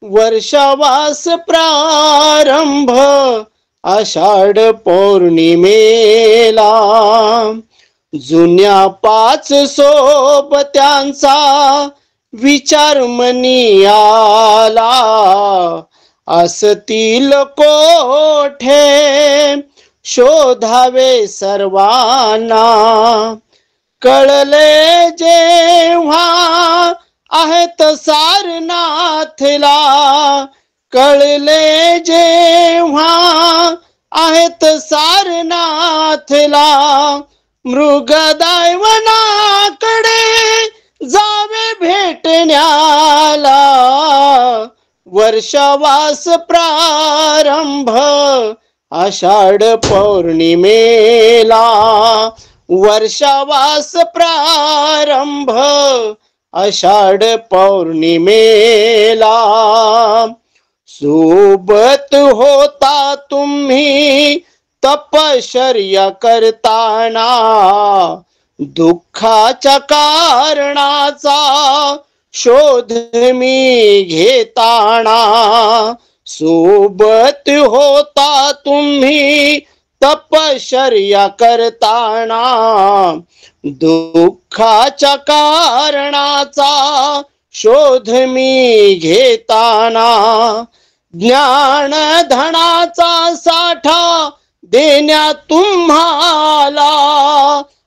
वर्षवास प्रारंभ आषाढ पौर्णिमेला. जुन्या 5 सोबत्यांचा विचार मनी आला, असतील कोठे शोधावे सर्वांना, कळले जेव्हा आहेत सारनाथला, कळले जेव्हा आहेत सारनाथला, मृगदैवनाकडे जावे भेटण्याला, वर्षवास प्रारंभ आषाढ पौर्णिमेला, वर्षवास प्रारंभ आषाढ पौर्णिमेला. सोबत होता तुम्ही तपश्चर्या करताना, दुःखाच्या कारणाचा शोध मी घेताना, सोबत होता तुम्ही तपश्चर्या करताना, दुःखाच्या कारणाचा शोध मी घेताना, ज्ञान धनाचा साठा देण्यात तुम्हाला,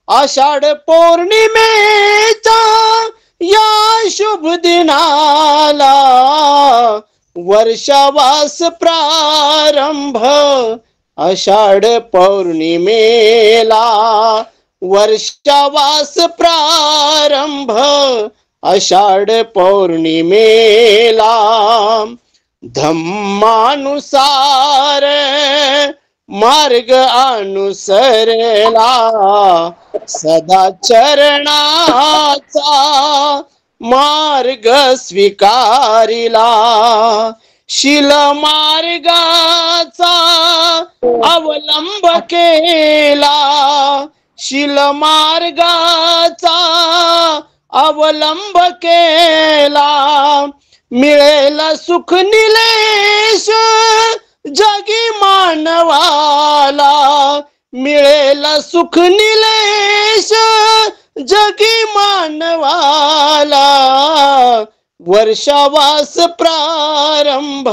आषाढ पौर्णिमेचा या शुभ दिनाला, वर्षवास प्रारंभ आषाढ पौर्णिमेला, वर्षवास प्रारंभ आषाढ पौर्णिमेला. धम्मानुसार मार्ग अनुसरला, सदा चरणाचा मार्ग स्वीकारिला, शील मार्गाचा अवलंब केला, शील मार्गाचा अवलंब केला, मिळेल सुख निलेश जगी मानवाला, मिळेल सुख निलेश जगी मानवाला, वर्षवास प्रारंभ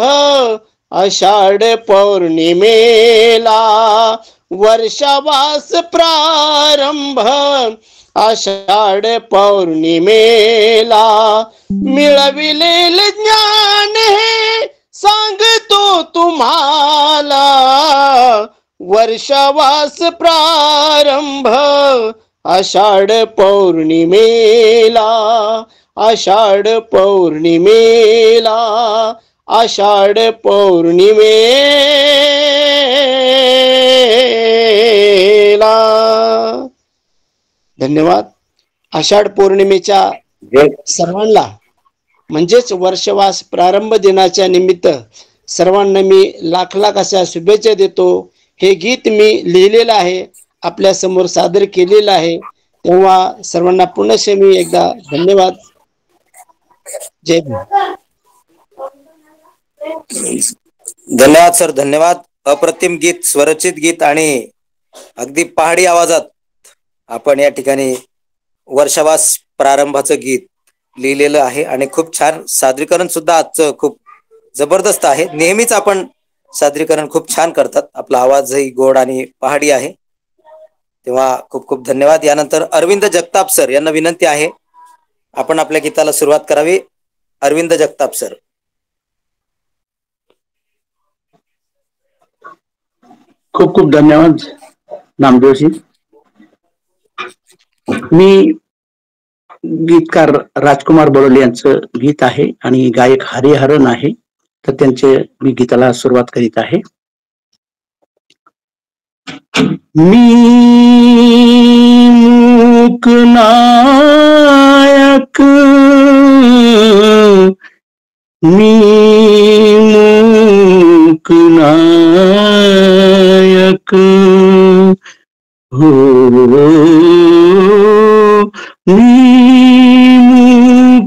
आषाढ पौर्णिमेला, वर्षवास प्रारंभ आषाढ पौर्णिमेला, मिळविलेल ज्ञान हे सांगतो तुम्हाला, वर्षवास प्रारंभ आषाढ पौर्णिमेला, आषाढ पौर्णिमेला, आषाढ पौर्णिमेला. धन्यवाद. आषाढ पौर्णिमेच्या सर्वांना म्हणजेच वर्षवास प्रारंभ दिनाच्या निमित्त सर्वांना मी लाख लाख अशा शुभेच्छा देतो. हे गीत मी लिहिलेलं आहे आपल्या समोर सादर केलेला आहे. तेव्हा सर्वांना पुनश्च मी एकदा धन्यवाद. जय भीम. धन्यवाद सर, धन्यवाद. अप्रतिम गीत, स्वरचित गीत आणि अगदी पहाडी आवाजात आपण या ठिकाणी वर्षावास प्रारंभाचं गीत लिहिलेलं आहे आणि खूप छान सादरीकरण सुद्धा आजचं खूप जबरदस्त आहे. नेहमीच आपण सादरीकरण खूप छान करतात. आपला आवाजही गोड आणि पहाडी आहे, तेव्हा खूप खूप धन्यवाद. यानंतर अरविंद जगताप सर यांना विनंती आहे आपण आपल्या गीताला सुरुवात करावी. अरविंद जगताप सर. खूप खूप धन्यवाद नामदेवजी. मी गीतकार राजकुमार बडोले यांचं गीत आहे आणि गायक हरिहरन आहे, तर त्यांचे मी गीताला सुरुवात करीत आहे. मी मूकनायक, मी मूकनायक हो, मी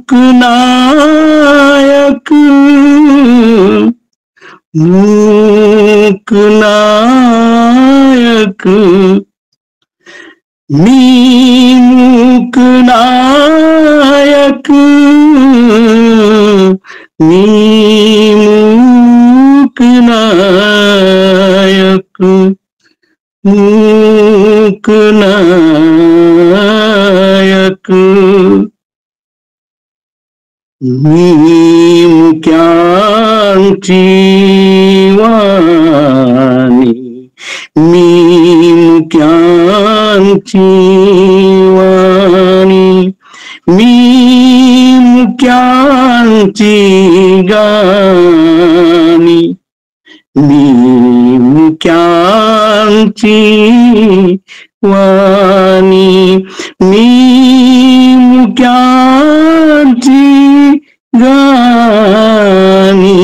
मूकनायक, मूकनायक, मी मूकनायक, मी मूकनायक, मूकनायक, मी मुक्यांची वाणी, मी मुक्यांची वाणी, मी मुक्यांची गाणी, मी मुक्यांची वाणी, मी मुक्यांची गाणी,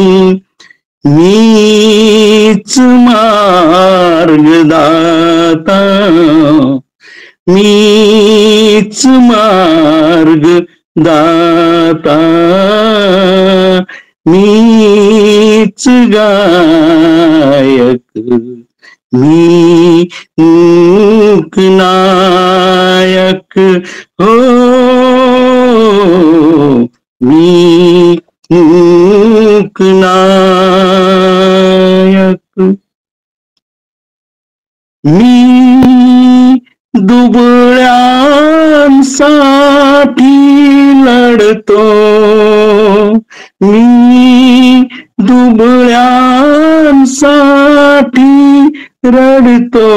मीच मार्गदाता, मीच मार्गदाता, मीच गायक, मी मूकनायक हो, मी मूकनायक, मी दुबळ्यांसाठी लढतो, मी दुबळ्यांसाठी रडतो,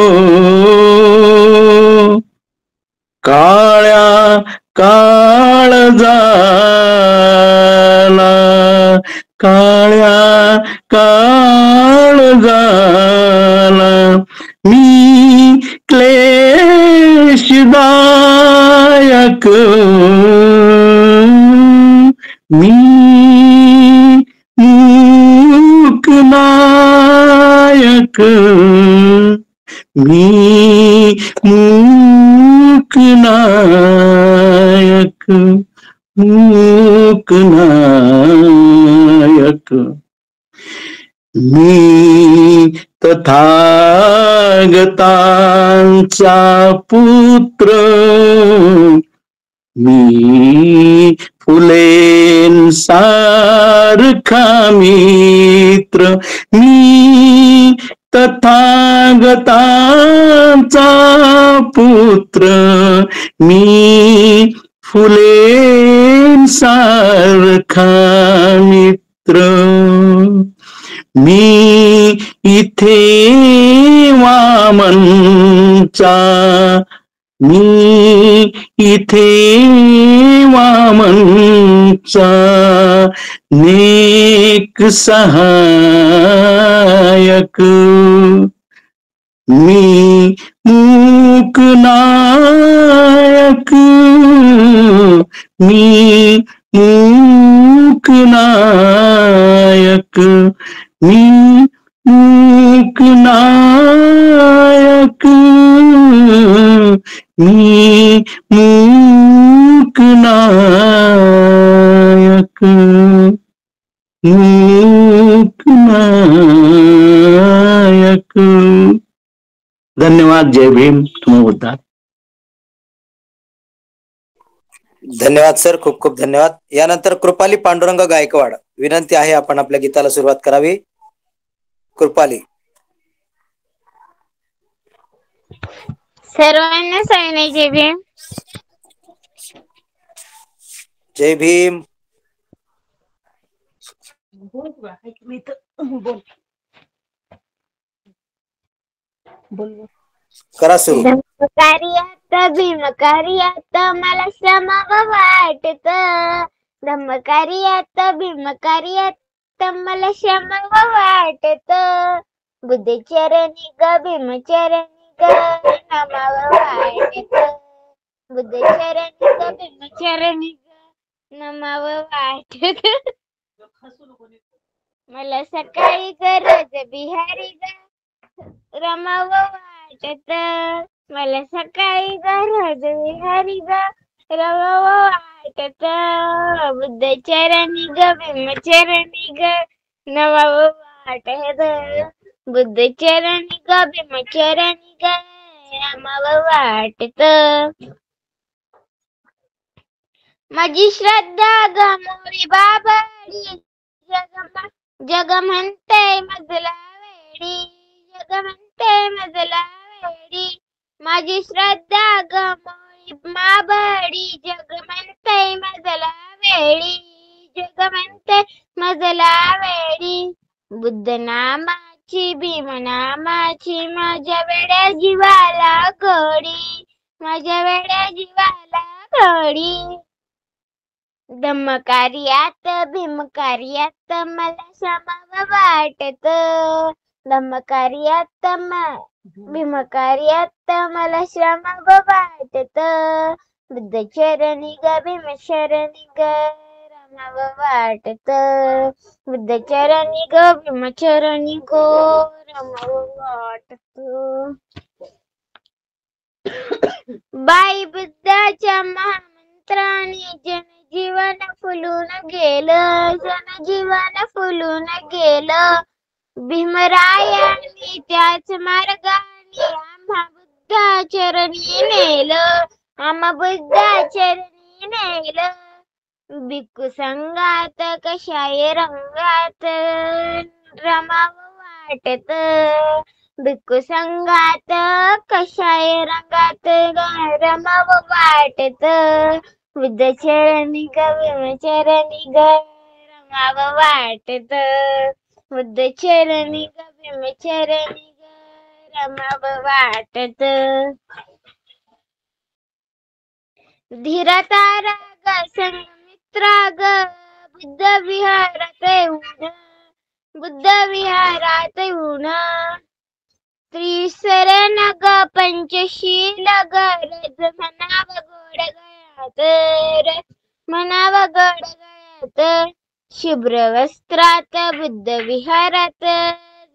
काळ्या काळजाला, काळ्या काळजाला मी क्लेशदायक, मी मूकनायक, मी मूकनायक, मूकनायक, मी तथागतांचा पुत्र, मी फुलेंसारखा मित्र, मी तथागतांचा पुत्र, मी फुलेंसारखा मित्र, मी इथे वामनचा, मी इथे वामनचा नेक सहायक, मी मूकनायक, मी मूकनायक, मी मूकनायक, धन्यवाद. जय भीम. तुम बुद्धा. धन्यवाद सर, खूप खूप धन्यवाद. यानंतर कृपाली पांडुरंग गायकवाड, विनंती आहे आपण आपल्या गीताला सुरुवात करावी. कृपाली. सर्वांना सविनय जय भीम. जय भीम. करा सुरू. धम्मकार्यात भीमकार्यात मला श्रमाव वाटत. धम्मकार्यात भीमकार्यात मला श्रमाव वाटत. बुद्धचरणी ग भीमचरणी ग नमाव वाटत. बुद्धचरणी ग भीमचरणी ग नमाव वाटत. मला सकाळी गरज बिहारी ग रमाव वाटत. मला सकाळी गरज बिहारी ग रमाव वाटत. बुद्धचरणी ग भीमचरणी ग नमाव वाटत. बुद्धचरणी ग भीमचरणी ग नमाव वाटत. माझी श्रद्धा गमोरी बाबाडी जग म्हणते मजला वेडी. जग म्हणते मजला वेडी. माझी श्रद्धा गमोरी बाबाडी जग म्हणते मजला वेडी. जग म्हणते मजला वेडी. बुद्ध नामाची भीम नामाची माझ्या वेड्या जीवाला गोडी. माझ्या वेड्या जीवाला गोडी. धम्मकार्यात भीमकार्यात मला श्रमाव वाटत. धम्मकार्यात भीमकार्यात मला श्रमाव वाटत. बुद्धचरणी ग भीमचरणी ग रमाव वाटत. बुद्धचरणी ग भीमचरणी ग रमाव वाटत. बाई बुद्धाच्या महामंत्राने जनजीवन फुलून गेलं. जनजीवन फुलून गेलं. भीमरायांनी त्याच मार्गाने आम्हा बुद्धाचरणी नेलं. आम्हा बुद्धाचरणी नेलं. भिक्खू संघात कशाय रंगात रमाव वाटत. भिक्खू संघात कशाय रंगात रमाव वाटत. बुद्धचरणी ग भीमचरणी ग रमाव वाटत. बुद्धचरणी ग भीमचरणी ग रमाव वाटत. धीरता राग संगमित्रा ग बुद्ध विहारात येऊन. बुद्ध विहारात येऊन. त्रिसरण ग पंचशील ग रज म्हणाव गोड गळ्यात. म्हणाव गोड गळ्यात. शुभ्र वस्त्रात बुद्ध विहारात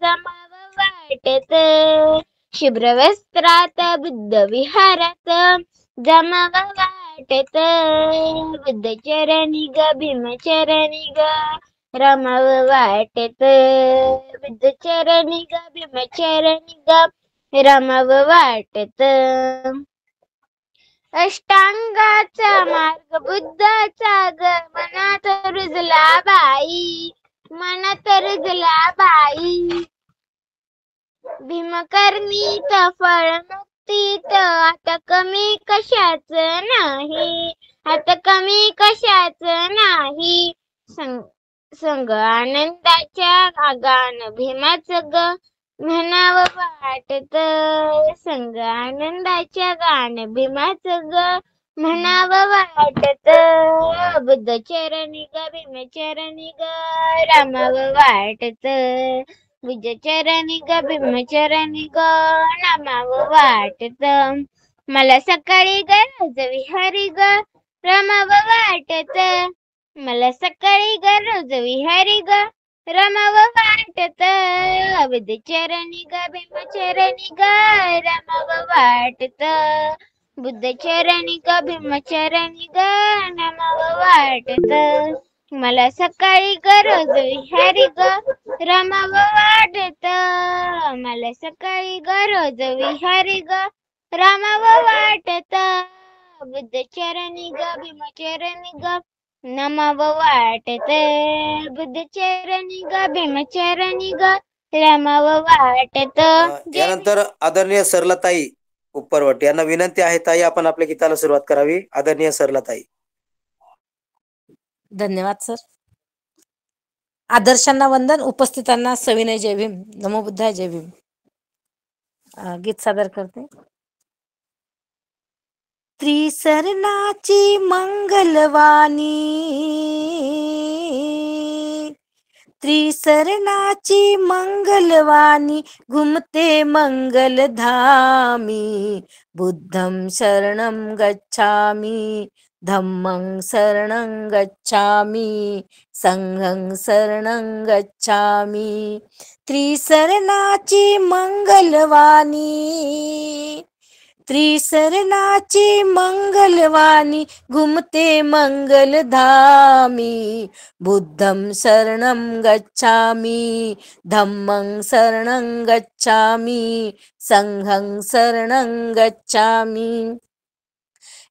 जमाव वाटत. शुभ्र वस्त्रात बुद्ध विहारात जमाव वाटत. बुद्धचरणी ग भीमचरणी ग रमाव वाटत. बुद्धचरणी ग भीमचरणी ग रमाव वाटत. अष्टांगाचा मार्ग बुद्धाचा ग मनात रुजला बाई. मनात रुजला बाई. भीमकर्मीत फळ मुक्तीत आता कमी कशाच नाही. आता कमी कशाच नाही. संग आनंदाच्या गान भीमाच ग म्हणाव वाटत. संग आनंदाच्या गान भीमाच ग म्हणाव वाटत. बुद्धचरणी ग भीमचरणी ग रमाव वाटत. बुद्धचरणी ग भीमचरणी ग नमाव वाटत. मला सकाळी गरज विहारी ग रमाव वाटत. मला सकाळी गरज विहारी ग रमाव वाटत. बुद्धचरणी ग भीमचरणी ग रमाव वाटत. बुद्धचरणी ग भीमचरणी ग नमाव वाटत. मला सकाळी गरज विहारी ग रमावं वाटत. मला सकाळी गरज विहारी ग रमावं वाटत. बुद्ध चरणी ग भीम चरणी ग नमावं वाटत. बुद्ध चरणी ग भीम चरणी ग रमावं वाटत. यानंतर आदरणीय सरलाताई उपरवट यांना विनंती आहे ताई आपण आपल्या गीताला सुरुवात करावी. आदरणीय सरलाताई. धन्यवाद सर. आदर्शांना वंदन, उपस्थितांना सविनय जय भीम, नमो बुद्धाय जय भीम. गीत सादर करते. त्रिसरणाची मंगलवाणी, त्रिसरणाची मंगलवाणी घुमते मंगलधामी. बुद्धं शरणं गच्छामि, धम्मं शरणं गच्छामि, संघं शरणं गच्छामि. त्रिसरणाची मंगलवाणी, त्रिसरणाची मंगलवाणी घुमते मंगलधामी. बुद्धं शरणं गच्छामि, धम्मं शरणं गच्छामि, संघं शरणं गच्छामि.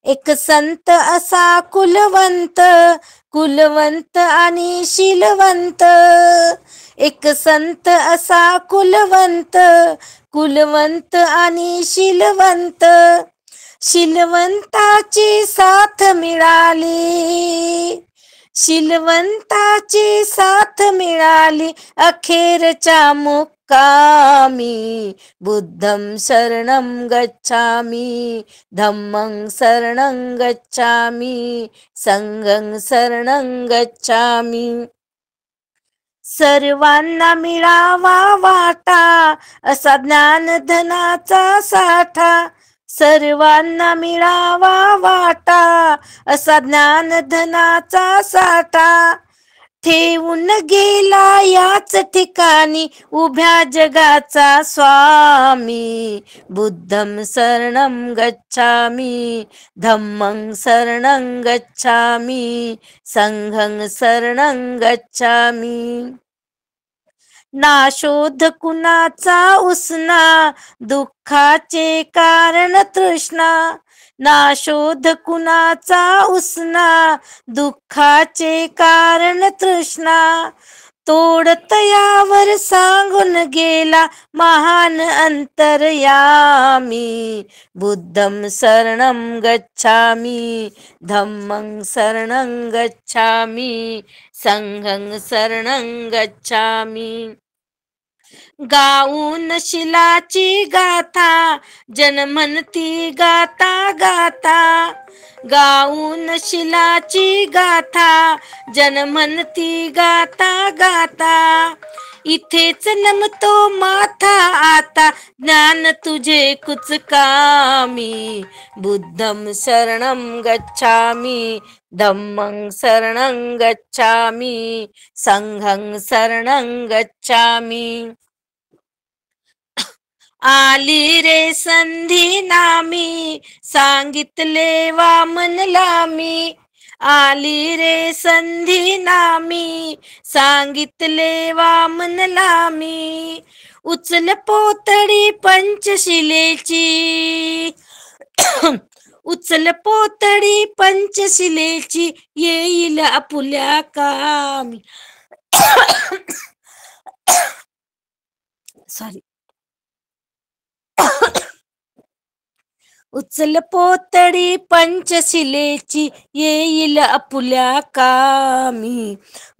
एक संत असा कुलवंत, कुलवंत आणि शीलवंत. एक संत असा कुलवंत, कुलवंत आणि शीलवंत. शीलवंताची साथ मिळाली, शीलवंताची साथ मिळाली अखेरच्या मुक्कामी. बुद्धं शरणं गच्छामि, धम्मं शरणं गच्छामि, संघं शरणं गच्छामि. सर्वांना मिळावा वाटा असा ज्ञानधनाचा साठा. सर्वांना मिळावा वाटा असा ज्ञानधनाचा साठा. ठेवून गेला याच ठिकाणी उभ्या जगाचा स्वामी. बुद्धं शरणं गच्छामि, धम्मं शरणं गच्छामि, संघं शरणं गच्छामि. नाशोध कुणाचा उसना, दुःखाचे कारण तृष्णा. नाशोध कुणाचा उसना, दुःखाचे कारण तृष्णा. तोडत यावर सांगून गेला महान अंतर्यामी. बुद्धं शरणं गच्छामि, धम्मं शरणं गच्छामि, संघं शरणं गच्छामि. गाऊन शिलाची गाथा जन म्हणती गाता गाता. गाऊन शिलाची गाथा जन म्हणती गाता गाता. इथेच नमतो माथा आता ज्ञान तुझे कुचकामी. बुद्धं शरणं गच्छामि, धम्मं शरणं गच्छामि, संघं शरणं गच्छामि. आली रे संधी नामी, सांगितले वामनला मी. आली रे संधी नामी, सांगितले वामनला मी. उचल पोतडी पंचशिलेची, उचल पोतडी पंचशिलेची येईल आपुल्या कामी. सॉरी. उचल पोतडी पंचशिलेची येईल आपुल्या कामी.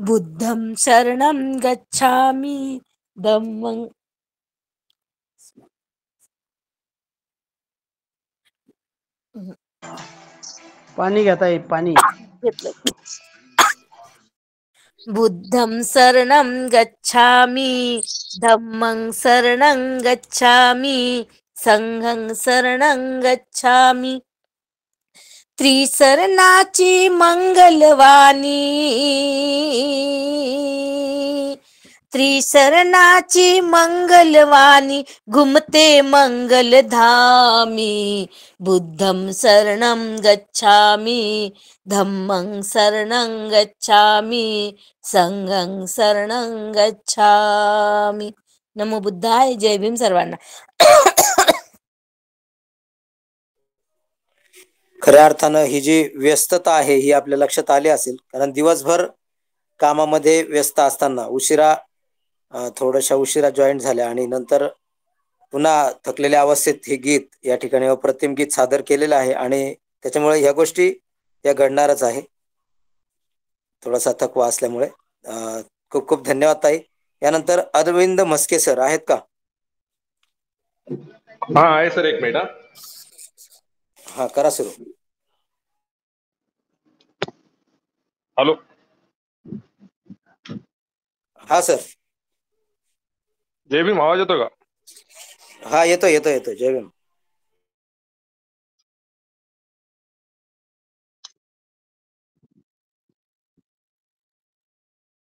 बुद्धं शरणं गच्छामि, धम्मं. पाणी घेताय पाणी. बुद्धं शरणं गच्छामि, धम्मं शरणं गच्छामि, संघं शरणं गच्छामि. त्रिसरणाची मंगलवाणी, त्रिशरणाची मंगलवाणी घुमते मंगलधामी. बुद्धं शरणं गच्छामि, धम्मं शरणं गच्छामि, संघं शरणं गच्छामि. नमो बुद्धाय. जय भीम सर्वांना. खऱ्या अर्थानं ही जी व्यस्तता आहे ही आपल्या लक्षात आली असेल, कारण दिवसभर कामामध्ये व्यस्त असताना थोड्याशा उशिरा जॉईन झाल्या आणि नंतर पुन्हा थकलेल्या अवस्थेत हे गीत या ठिकाणी अप्रतिम गीत सादर केलेलं आहे आणि त्याच्यामुळे ह्या गोष्टी या घडणारच आहे. थोडासा थकवा असल्यामुळे खूप खूप धन्यवाद ताई. यानंतर अरविंद म्हस्के सर आहेत का? हा आहे सर, एक मिनिट. हा करा सुरू. हॅलो. हा सर. जय भीम, आवाज येतो का? हा येतो येतो येतो. जय भीम.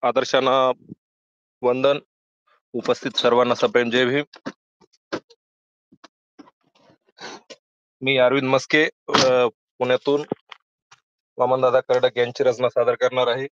आदर्शांना वंदन. उपस्थित सर्वांना सप्रेम जय भीम. मी अरविंद मस्के पुण्यातून वामनदादा कर्डक यांची रचना सादर करणार आहे.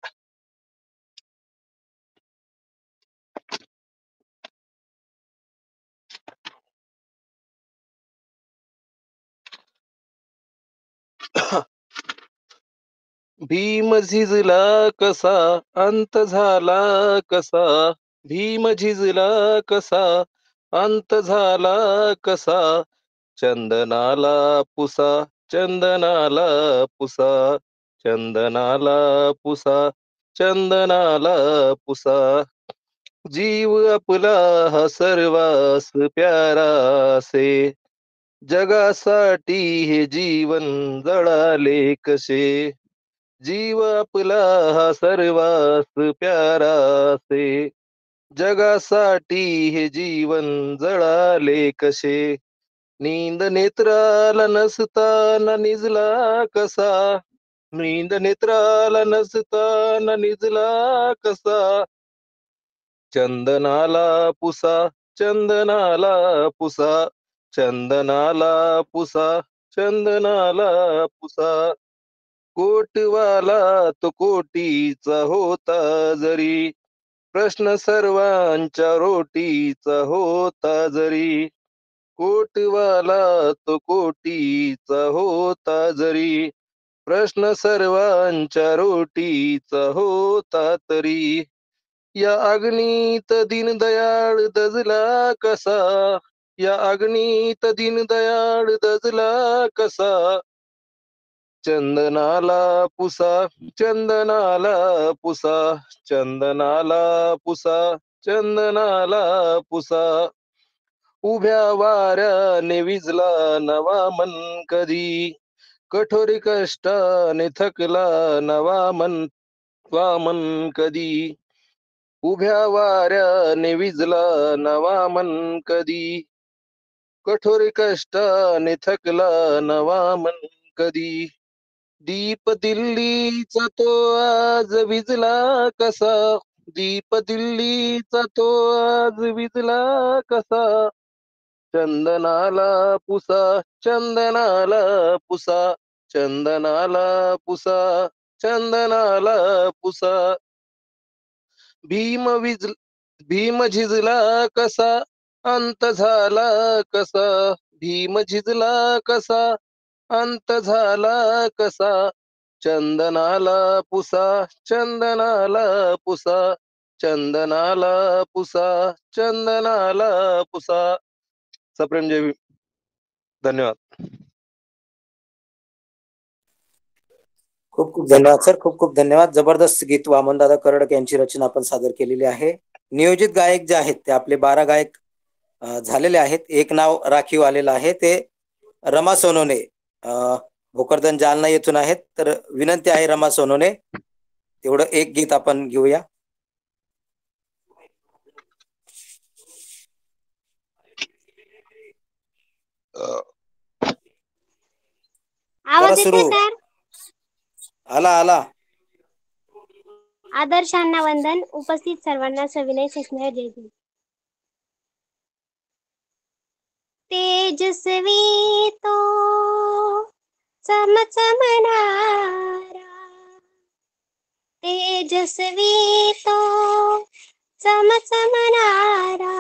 भीम झिजला कसा, अंत झाला कसा. भीम झिजला कसा, अंत झाला कसा. चंदनाला पुसा, चंदनाला पुसा, चंदनाला पुसा, चंदनाला पुसा. जीव आपला हा सर्वास प्यारा से, जगासाठी हे जीवन जळाले कसे. जीव आपला हा सर्वास प्यारा से, जगासाठी हे जीवन जळाले कसे. नींद नेत्राला नसताना निजला कसा, नींद नेत्राला नसताना निजला कसा. चंदनाला पुसा, चंदनाला पुसा, चंदनाला पुसा, चंदनाला पुसा. कोटवाला तो कोटीचा होता जरी, प्रश्न सर्वांच्या रोटीचा होता जरी. कोटवाला तो कोटीचा होता जरी, प्रश्न सर्वांच्या रोटीचा होता तरी. या अग्नीत दीनदयाळ दजला कसा, या अग्नीत दीनदयाळ दजला कसा. चंदनाला पुसा, चंदनाला पुसा, चंदनाला पुसा, चंदनाला पुसा. उभ्या वाऱ्याने विजला नवा मन कधी, कठोरी कष्टाने थकला नवा मन कधी. उभ्या वाऱ्याने विजला नवा मन कधी, कठोरी कष्टाने थकला नवा मन कधी. दीप दिल्लीचा तो आज विजला कसा, दीप दिल्लीचा तो आज विजला कसा. चंदनाला पुसा, चंदनाला पुसा, चंदनाला पुसा, चंदनाला पुसा. भीम झिजला कसा, अंत झाला कसा. भीम झिजला कसा, अंत झाला कसा. चंदनाला पुसा, चंदनाला पुसा, चंदनाला पुसा, चंदनाला पुसा. सप्रेम जय भीम. धन्यवाद. खूप खूप धन्यवाद सर, खूप खूप धन्यवाद. जबरदस्त गीत वामनदादा कर्डक यांची रचना आपण सादर केलेली आहे. नियोजित गायक जे आहेत ते आपले 12 गायक झालेले आहेत. एक नाव राखीव आलेलं आहे, ते रमा सोनोने भोकरदन जालना येथून आहेत. तर विनंती आहे रमा सोनोने, तेवढं एक गीत आपण घेऊया. आवाज येतोय सर? आला आला. आदर्शांना वंदन. उपस्थित सर्वांना सविनय स्नेह जय भीम. तेजस्वी तो चमचमणारा, तेजस्वी तो चमचमणारा,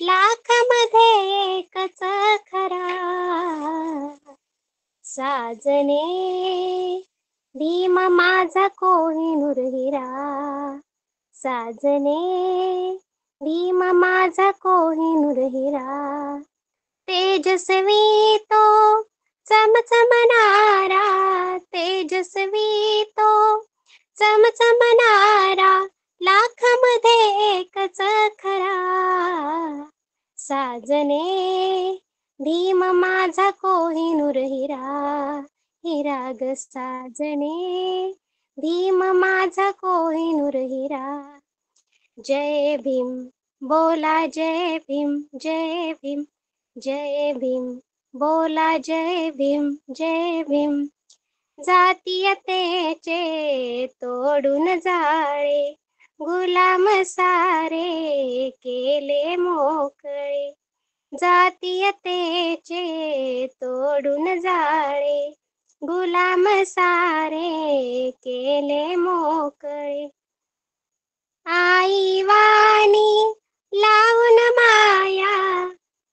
लाख मध्ये एकच खरा. साजने भीम माझा कोहिनूर हिरा, साजने भीम माझा कोहिनूर हिरा. तेजस्वी तो चमचमणारा, तेजस्वी तो चमचमणारा, लाख मध्ये एकच खरा. साजने भीम माझा कोहिनूर हिरा, हिरा ग साजने भीम माझा कोहिनूर हिरा. जय भीम बोला, जय भीम, जय भीम, जय भीम बोला, जय भीम, जय भीम. जातीयतेचे तोडून जाळे, गुलाम सारे केले मोकळे. जातीयतेचे तोडून जाळे, गुलाम सारे केले मोकळे. आई वाणी लावून माया,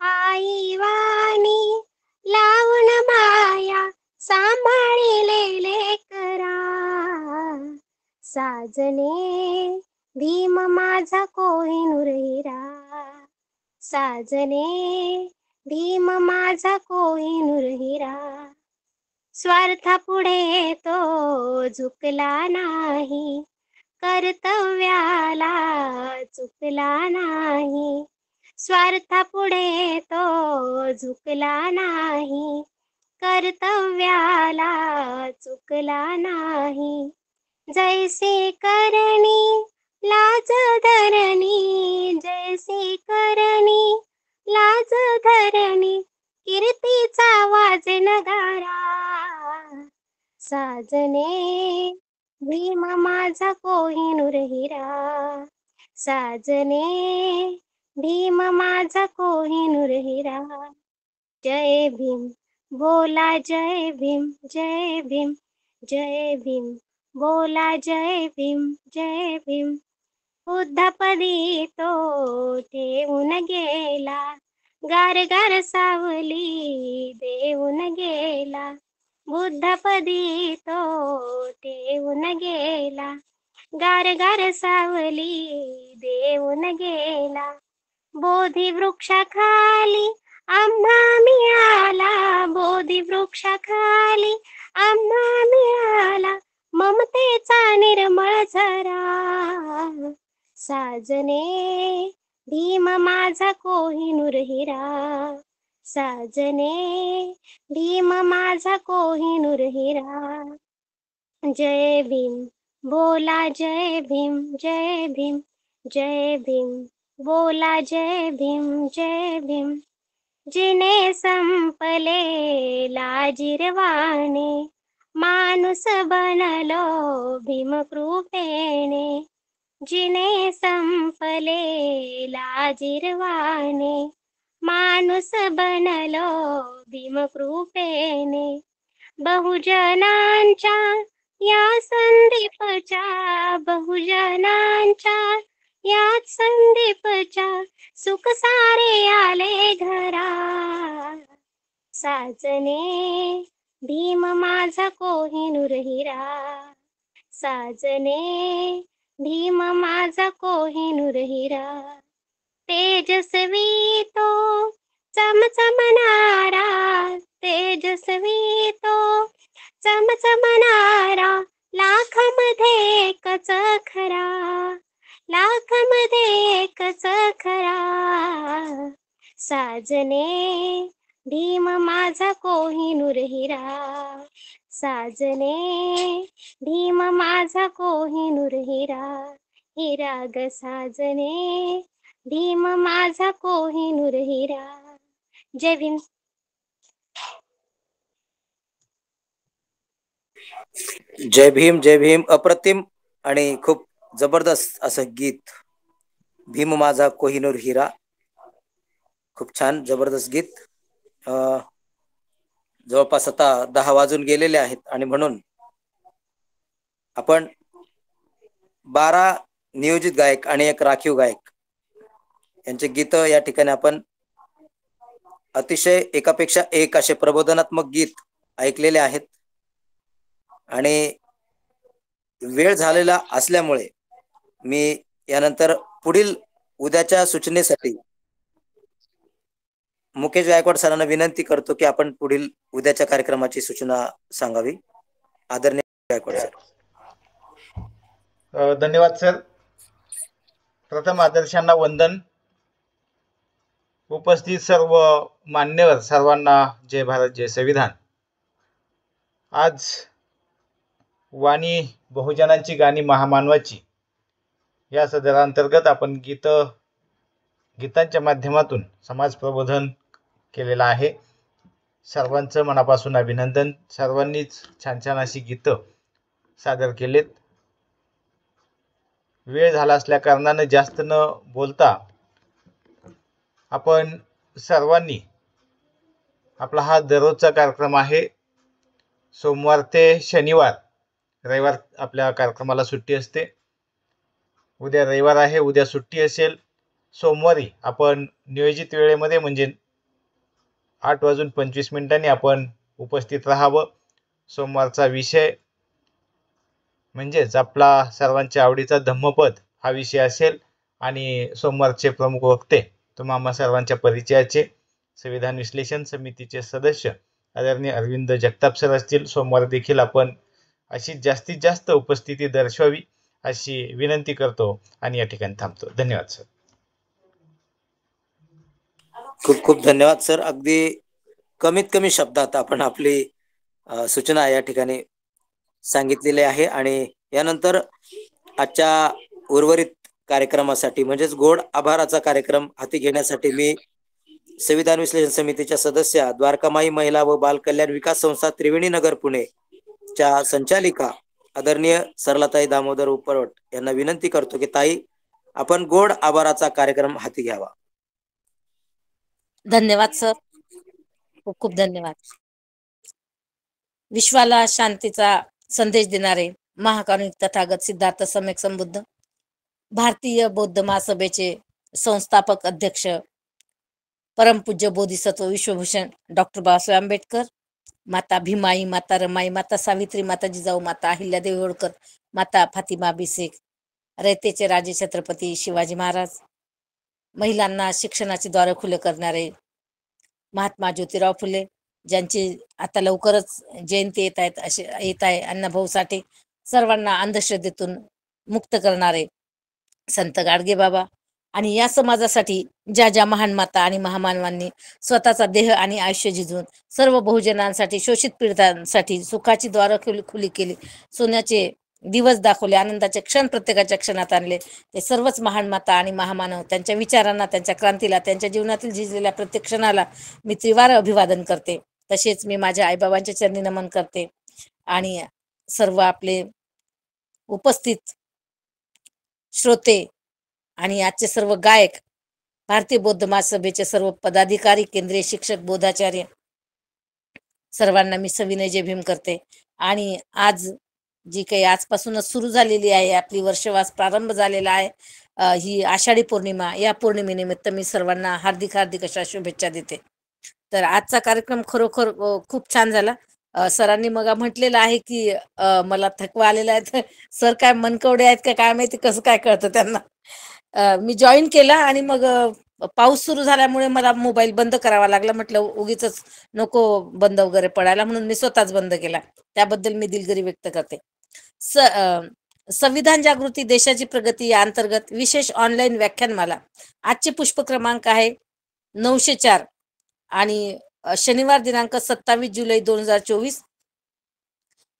आई वाणी लावून माया, सांभाळिले लेकरा. साजने भीम माझा कोहिनूर हिरा, साजने भीम माझा कोहिनूर हिरा. स्वार्थापुढे तो झुकला नाही, कर्तव्याला चुकला नाही. स्वार्थापुढे तो झुकला नाही, कर्तव्याला चुकला नाही. जैसी करणी लाज धरणी, जैसी करणी लाज धरणी, कीर्तीचा वाजे नगारा. साजने भीम माझा कोहिनूर हिरा, साजने भीम माझा कोहिनूर हिरा. जय भीम बोला, जय भीम, जय भीम, जय भीम बोला, जय भीम, जय भीम. बुद्धपदी तो ठेवून गेला, गार गार सावली देऊन गेला. बुद्धपदी तो ठेवून गेला, गार गार सावली देऊन गेला. बोधी वृक्षाखाली आम्हा मिळाला, बोधी वृक्षाखाली आम्हा मिळाला, ममतेचा निर्मळ झरा. साजने भीम माझा कोहिनूर हिरा, साजने भीम माझा कोहिनूर हिरा. जय भीम बोला, जय भीम, जय भीम, जय भीम बोला, जय भीम, जय भीम. जिने संपले लाजिरवाणे, माणूस बनलो भीमकृपेने. जिने संपले लाजिरवाणे, माणूस बनलो भीमकृपेने. बहुजनांच्या या संदीपच्या, बहुजनांच्या या संदीपच्या, सुख सारे आले घरा. साजने भीम माझा कोहिनूर हिरा, साजने भीम माझा कोहिनूर हिरा. तेजस्वी तो चमचमणारा, तेजस्वी तो चमचमणारा, लाख मध्ये एकच खरा, लाख मध्ये एकच खरा. साजने भीम माझा कोहिनूर हिरा, साजने भीम माझा कोहिनूर हिरा. हिरा ग साजने भीम माझा कोहिनूर हिरा. जय भीम. जय भीम, जय भीम. अप्रतिम आणि खूप जबरदस्त असं गीत भीम माझा कोहिनूर हिरा, खूप छान जबरदस्त गीत. जवळपास आता 10 वाजून गेलेले आहेत आणि म्हणून आपण 12 नियोजित गायक आणि एक राखीव गायक यांचे गीत या ठिकाणी आपण अतिशय एकापेक्षा एक असे प्रबोधनात्मक गीत ऐकलेले आहेत. आणि वेळ झालेला असल्यामुळे मी यानंतर पुढील उद्याच्या सूचनेसाठी मुकेश गायकवाड सरांना विनंती करतो की आपण पुढील उद्याच्या कार्यक्रमाची सूचना सांगावी. आदरणीय गायकवाड सर. धन्यवाद सर. प्रथम आदर्शांना वंदन. उपस्थित सर्व मान्यवर सर्वांना जय भारत जय संविधान. आज वाणी बहुजनांची गाणी महामानवाची या सदरांतर्गत आपण गीतांच्या माध्यमातून समाज प्रबोधन केलेलं आहे. सर्वांचं मनापासून अभिनंदन. सर्वांनीच छान छान अशी गीतं सादर केलेत. वेळ झाला असल्या कारणानं जास्त न बोलता आपण सर्वांनी आपला हा दररोजचा कार्यक्रम आहे. सोमवार ते शनिवार, रविवार आपल्या कार्यक्रमाला सुट्टी असते. उद्या रविवार आहे, उद्या सुट्टी असेल. सोमवारी आपण नियोजित वेळेमध्ये म्हणजे 8:25 आपण उपस्थित राहावं. सोमवारचा विषय म्हणजेच आपला सर्वांच्या आवडीचा धम्मपद हा विषय असेल आणि सोमवारचे प्रमुख वक्ते तुम्हा सर्वांच्या परिचयाचे संविधान विश्लेषण समितीचे सदस्य आदरणीय अरविंद जगताप सर असतील. सोमवार देखील आपण अशी जास्तीत जास्त उपस्थिती दर्शवावी अशी विनंती करतो आणि या ठिकाणी थांबतो. धन्यवाद सर. खूप खूप धन्यवाद सर. अगदी कमीत कमी शब्दात आपण आपली सूचना या ठिकाणी सांगितलेली आहे. आणि यानंतर आजच्या उर्वरित कार्यक्रमासाठी म्हणजेच गोड आभाराचा कार्यक्रम हाती घेण्यासाठी मी संविधान विश्लेषण समितीच्या सदस्या द्वारकामाई महिला व बाल कल्याण विकास संस्था त्रिवेणी नगर पुणे च्या संचालिका आदरणीय सरलाताई दामोदर उपरवट यांना विनंती करतो की ताई आपण गोड आभाराचा कार्यक्रम हाती घ्यावा. धन्यवाद सर. खूप खूप धन्यवाद. विश्वाला शांतीचा संदेश देणारे महाकारुणिक तथागत सिद्धार्थ सम्यक संबुद्ध भारतीय बौद्ध महासभेचे संस्थापक अध्यक्ष परमपूज्य बोधिसत्व विश्वभूषण डॉक्टर बाबासाहेब आंबेडकर, माता भीमाई, माता रमाई, माता सावित्री, माता जिजाऊ, माता अहिल्यादेवी होळकर, माता फातिमा बिसेक, रयतेचे राजे छत्रपती शिवाजी महाराज, महिलांना शिक्षणाचे द्वार खुले करणारे महात्मा ज्योतिराव फुले, ज्यांची आता लवकरच जयंती येत आहे अण्णाभाऊ साठे, सर्वांना अंधश्रद्धेतून मुक्त करणारे संत गाडगे बाबा, आणि या समाजासाठी ज्या ज्या महान माता आणि महामानवांनी स्वतःचा देह आणि आयुष्य झिजवून सर्व बहुजनांसाठी, शोषित पीडितांसाठी सुखाची द्वार खुली केली, सोन्याचे दिवस दाखवले, आनंदाचे क्षण प्रत्येकाच्या क्षणात आणले, ते सर्वच महान माता आणि महामानव त्यांच्या विचारांना, त्यांच्या क्रांतीला, त्यांच्या जीवनातील झिजलेल्या प्रत्येक क्षणाला मी त्रिवार अभिवादन करते. तसेच मी माझ्या आईबाबांच्या चरणी नमन करते. आणि सर्व आपले उपस्थित श्रोते आणि आजचे सर्व गायक, भारतीय बौद्ध महासभेचे सर्व पदाधिकारी, केंद्रीय शिक्षक, बोधाचार्य सर्वांना मी सविनय जय भीम करते. आणि आज जी काही आजपासूनच सुरू झालेली आहे आपली वर्षवास प्रारंभ झालेला आहे, ही आषाढी पौर्णिमा, या पौर्णिमेनिमित्त मी सर्वांना हार्दिक हार्दिक अशा शुभेच्छा देते. तर आजचा कार्यक्रम खरोखर खूप छान झाला. सरांनी मग म्हटलेलं आहे की मला थकवा आलेला आहे. सर काय मनकवडे आहेत का काय माहिती, कसं काय कळतं त्यांना. मी जॉईन केला आणि मग पाऊस सुरू झाल्यामुळे मला मोबाईल बंद करावा लागला. म्हटलं उगीच नको बंद वगैरे पडायला, म्हणून मी स्वतःच बंद केला. त्याबद्दल मी दिलगिरी व्यक्त करते. संविधान जागृती देशाची प्रगती या अंतर्गत विशेष ऑनलाईन व्याख्यानमाला. आजचे पुष्प क्रमांक आहे 904 आणि शनिवार दिनांक 27 जुलै 2024.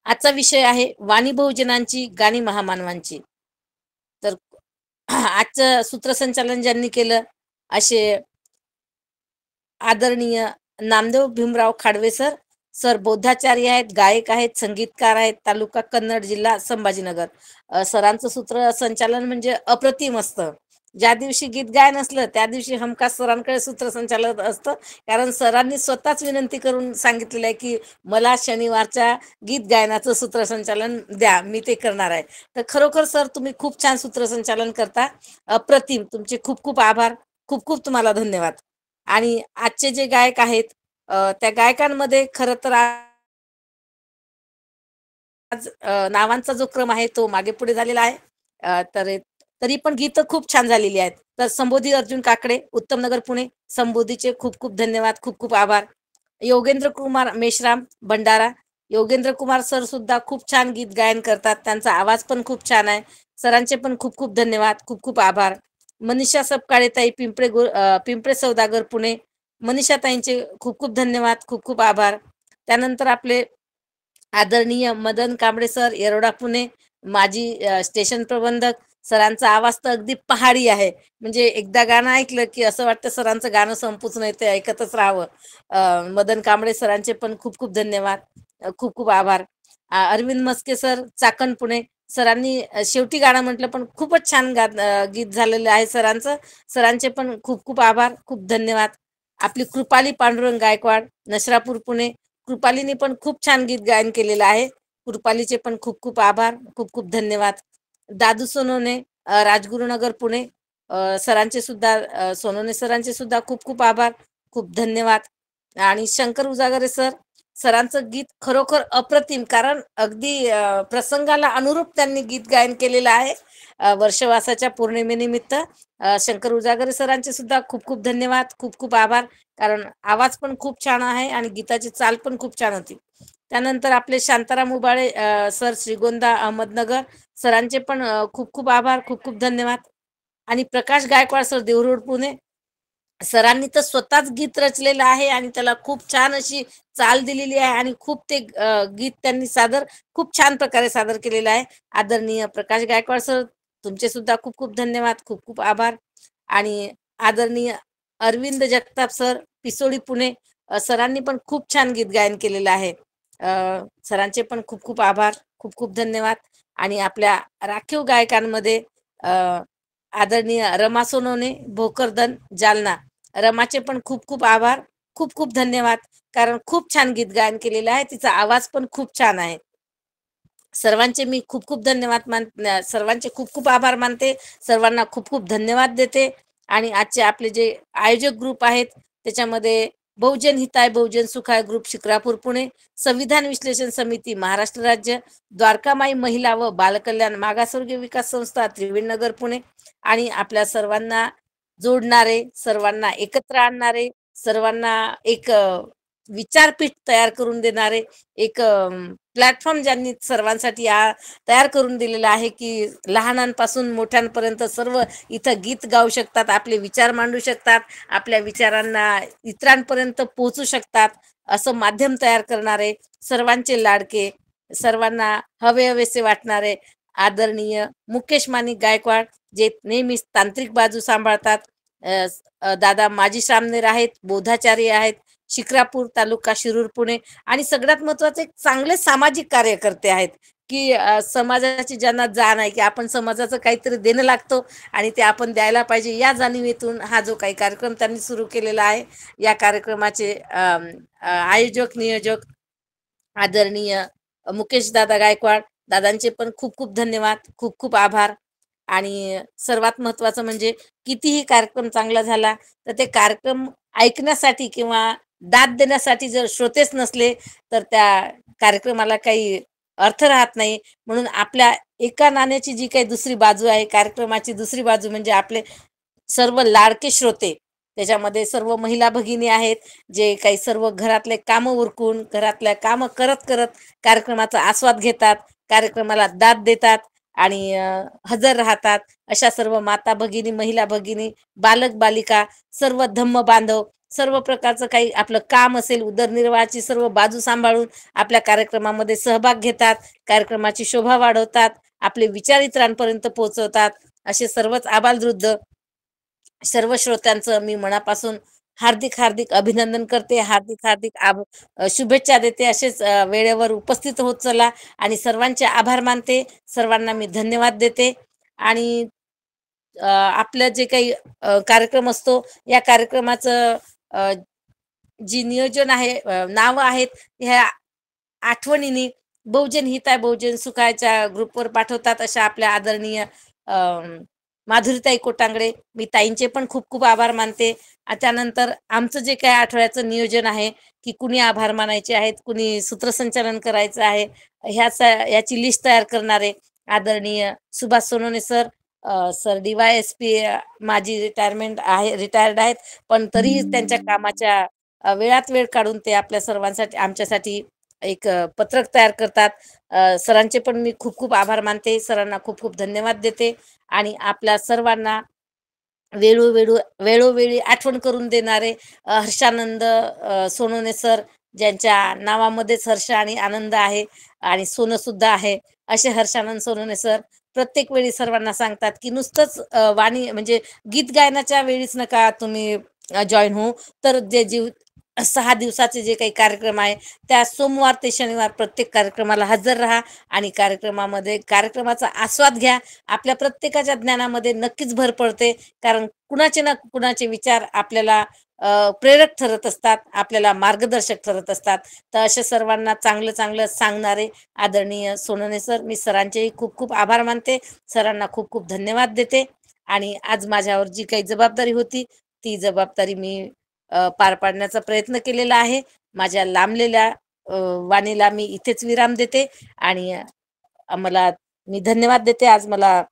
आजचा विषय आहे वाणी बहुजनांची गाणी महामानवांची. तर आजचं सूत्रसंचालन ज्यांनी केलं असे आदरणीय नामदेव भीमराव खाडवे सर सर बौद्धाचार्य आहेत, गायक आहेत, संगीतकार आहेत, तालुका कन्नड, जिल्हा संभाजीनगर. सरांचं सूत्रसंचालन म्हणजे अप्रतिम असतं. ज्या दिवशी गीत गायन असलं त्या दिवशी हमखास सरांकडे सूत्रसंचालन असतं, कारण सरांनी स्वतःच विनंती करून सांगितलेलं आहे की मला शनिवारच्या गीत गायनाचं सूत्रसंचालन द्या, मी ते करणार आहे. तर खरोखर सर तुम्ही खूप छान सूत्रसंचालन करता, अप्रतिम. तुमचे खूप खूप आभार, खूप खूप तुम्हाला धन्यवाद. आणि आजचे जे गायक आहेत त्या गायकांमध्ये खरं तर आज नावांचा जो क्रम आहे तो मागे पुढे झालेला आहे. तरी पण गीतं खूप छान झालेली आहेत. तर संबोधी अर्जुन काकडे, उत्तम नगर, पुणे. संबोधीचे खूप खूप धन्यवाद, खूप खूप आभार. योगेंद्र कुमार मेश्राम, भंडारा. योगेंद्र कुमार सर सुद्धा खूप छान गीत गायन करतात, त्यांचा आवाज पण खूप छान आहे. सरांचे पण खूप खूप धन्यवाद, खूप खूप आभार. मनीषा सपकाळे ताई, पिंपळे सौदागर, पुणे. मनीषा ताईंचे खूप खूप धन्यवाद, खूप खूप आभार. त्यानंतर आपले आदरणीय मदन कांबळे सर, येरोडा, पुणे. माजी स्टेशन प्रबंधक. सरांचा आवाज तर अगदी पहाडी आहे, म्हणजे एकदा गाणं ऐकलं की असं वाटतं सरांचं गाणं संपूच नाही, ते ऐकतच राहावं. मदन कांबळे सरांचे पण खूप खूप धन्यवाद, खूप खूप आभार. अरविंद मस्के सर, चाकण, पुणे. सरांनी शेवटी गाणं म्हटलं पण खूपच छान गीत झालेलं आहे सरांचं. सरांचे पण खूप खूप आभार, खूप धन्यवाद. आपली कृपाली पांडुरंग गायकवाड, नशरापूर, पुणे. कृपालीने पण खूप छान गीत गायन केलेलं आहे. कृपालीचे पण खूप खूप आभार, खूप खूप धन्यवाद. दादू सोनोने, राजगुरुनगर, पुणे. सरांचे सुद्धा सोनोने सरांचे सुद्धा खूप खूप आभार, खूप धन्यवाद. आणि शंकर उजागरे सर, सरांचं गीत खरोखर अप्रतिम, कारण अगदी प्रसंगाला अनुरूप त्यांनी गीत गायन केलेलं आहे. वर्षवासाच्या पौर्णिमेनिमित्त शंकर उजागरे सरांचे सुद्धा खूप खूप धन्यवाद, खूप खूप आभार, कारण आवाज पण खूप छान आहे आणि गीताची चाल पण खूप छान होती. त्यानंतर आपले शांताराम उबाळे सर, श्रीगोंदा, अहमदनगर. सरांचे पण खूप खूप आभार, खूप खूप धन्यवाद. आणि प्रकाश गायकवाड सर, देवरोड, पुणे. सरांनी तर स्वतःच गीत रचलेलं आहे आणि त्याला खूप छान अशी चाल दिलेली आहे आणि खूप ते गीत त्यांनी खूप छान प्रकारे सादर केलेलं आहे. आदरणीय प्रकाश गायकवाड सर, तुमचे सुद्धा खूप खूप धन्यवाद, खूप खूप आभार. आणि आदरणीय अरविंद जगताप सर, पिसोडी, पुणे. सरांनी पण खूप छान गीत गायन केलेलं आहे. सरांचे पण खूप खूप आभार, खूप खूप धन्यवाद. आणि आपल्या राखीव गायकांमध्ये आदरणीय रमा सोनवणे, भोकरदन, जालना. रमाचे पण खूप खूप आभार, खूप खूप धन्यवाद, कारण खूप छान गीत गायन केलेलं आहे. तिचा आवाज पण खूप छान आहे. सर्वांचे मी खूप खूप धन्यवाद सर्वांचे खूप खूप आभार मानते, सर्वांना खूप खूप धन्यवाद देते. आणि आजचे आपले जे आयोजक ग्रुप आहेत त्याच्यामध्ये बहुजन हिताय बहुजन सुखाय ग्रुप, शिक्रापूर, पुणे. संविधान विश्लेषण समिती, महाराष्ट्र राज्य. द्वारकामाई महिला व बालकल्याण मागासवर्गीय विकास संस्था, त्रिवेणीनगर, पुणे. आणि आपल्या सर्वांना जोडणारे, सर्वांना एकत्र आणणारे, सर्वांना एक विचारपीठ तयार करून देणारे एक प्लॅटफॉर्म ज्यांनी सर्वांसाठी तयार करून दिलेला आहे की लहानांपासून मोठ्यांपर्यंत सर्व इथं गीत गाऊ शकतात, आपले विचार मांडू शकतात, आपल्या विचारांना इतरांपर्यंत पोहोचू शकतात, असं माध्यम तयार करणारे, सर्वांचे लाडके, सर्वांना हवेसे वाटणारे आदरणीय मुकेश माणिक गायकवाड, जे नेहमीच तांत्रिक बाजू सांभाळतात. दादा माजी सामनेर आहेत, बौद्धाचार्य आहेत, शिक्रापूर, तालुका शिरूर, पुणे. आणि सगळ्यात महत्वाचे चांगले सामाजिक कार्यकर्ते आहेत की समाजाची ज्यांना जाण आहे की आपण समाजाचं काहीतरी देणं लागतो आणि ते आपण द्यायला पाहिजे, या जाणीवेतून हा जो काही कार्यक्रम त्यांनी सुरू केलेला आहे, या कार्यक्रमाचे आयोजक, नियोजक आदरणीय मुकेश दादा गायकवाड, दादांचे पण खूप खूप धन्यवाद, खूप खूप आभार. आणि सर्वात महत्वाचं म्हणजे कितीही कार्यक्रम चांगला झाला तर ते कार्यक्रम ऐकण्यासाठी किंवा दाद देण्यासाठी जर श्रोतेच नसले तर त्या कार्यक्रमाला काही अर्थ राहत नाही. म्हणून आपल्या एका नाण्याची जी काही दुसरी बाजू आहे, कार्यक्रमाची दुसरी बाजू म्हणजे आपले सर्व लाडके श्रोते. त्याच्यामध्ये सर्व महिला भगिनी आहेत, जे काही सर्व घरातले कामं उरकून, घरातल्या कामं करत करत कार्यक्रमाचा आस्वाद घेतात, कार्यक्रमाला दाद देतात आणि हजर राहतात. अशा सर्व माता भगिनी, महिला भगिनी, बालक बालिका, सर्व धम्म बांधव, सर्व प्रकारचं काही आपलं काम असेल, उदरनिर्वाहाची सर्व बाजू सांभाळून आपल्या कार्यक्रमामध्ये सहभाग घेतात, कार्यक्रमाची शोभा वाढवतात, आपले विचार इतरांपर्यंत पोहोचवतात. असे सर्वच आबालवृद्ध सर्व श्रोत्यांचं मी मनापासून हार्दिक हार्दिक अभिनंदन करते, हार्दिक शुभेच्छा देते. असेच वेळेवर उपस्थित होत चला आणि सर्वांचे आभार मानते. सर्वांना मी धन्यवाद देते. आणि आपलं जे काही कार्यक्रम असतो या कार्यक्रमाचं जी नियोजन आहे, नाव आहेत ह्या आठवणींनी बहुजन हिताय बहुजन सुखायच्या ग्रुपवर पाठवतात अशा आपल्या आदरणीय माधुरीताई कोटांगडे, मी ताईंचे पण खूप खूप आभार मानते. त्यानंतर आमचं जे काही आठवड्याचं नियोजन आहे की कुणी आभार मानायचे आहेत, कुणी सूत्रसंचालन करायचं आहे, याची लिस्ट तयार करणारे आदरणीय Subhash Sonawane sir, sir DYSP माझी रिटायर्ड आहेत, पण तरीही त्यांच्या कामाच्या वेळात वेळ काढून ते आपल्या सर्वांसाठी आमच्यासाठी एक पत्रक तयार करतात. सरांचे पण मी खूप खूप आभार मानते. सरांना खूप खूप धन्यवाद देते. आणि आपल्या सर्वांना वेळोवेळी आठवण करून देणारे हर्षानंद सोनवणे सर, ज्यांच्या नावामध्येच हर्ष आणि आनंद आहे आणि सोनं सुद्धा आहे, असे हर्षानंद सोनवणे सर प्रत्येक वेळी सर्वांना सांगतात की नुसतंच वाणी म्हणजे गीत गायनाच्या वेळीच नका तुम्ही जॉईन होऊ, तर जे 6 दिवसाचे जे काही कार्यक्रम आहे त्या सोमवार ते शनिवार प्रत्येक कार्यक्रमाला हजर राहा आणि कार्यक्रमाचा आस्वाद घ्या. आपल्या प्रत्येकाच्या ज्ञानामध्ये नक्कीच भर पडते, कारण कुणाचे ना कुणाचे विचार आपल्याला प्रेरक ठरत असतात, आपल्याला मार्गदर्शक ठरत असतात. तर अशा सर्वांना चांगलं चांगलं सांगणारे आदरणीय सोनवणे सर, मी सरांचेही खूप खूप आभार मानते. सरांना खूप खूप धन्यवाद देते. आणि आज माझ्यावर जी काही जबाबदारी होती ती जबाबदारी मी पार पाडण्याचा प्रयत्न केलेला आहे. माझ्या लांबलेल्या वाणीला मी इथेच विराम देते आणि मी धन्यवाद देते. आज मला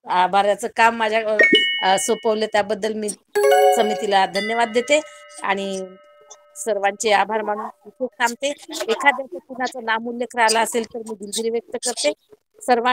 आभाराचं काम माझ्या सोपवलं त्याबद्दल मी समितीला धन्यवाद देते आणि सर्वांचे आभार मानून इथे थांबते. एखाद्याचं कुणाचा नामोल्लेख राहिला असेल तर मी दिलगिरी व्यक्त करते. सर्वांना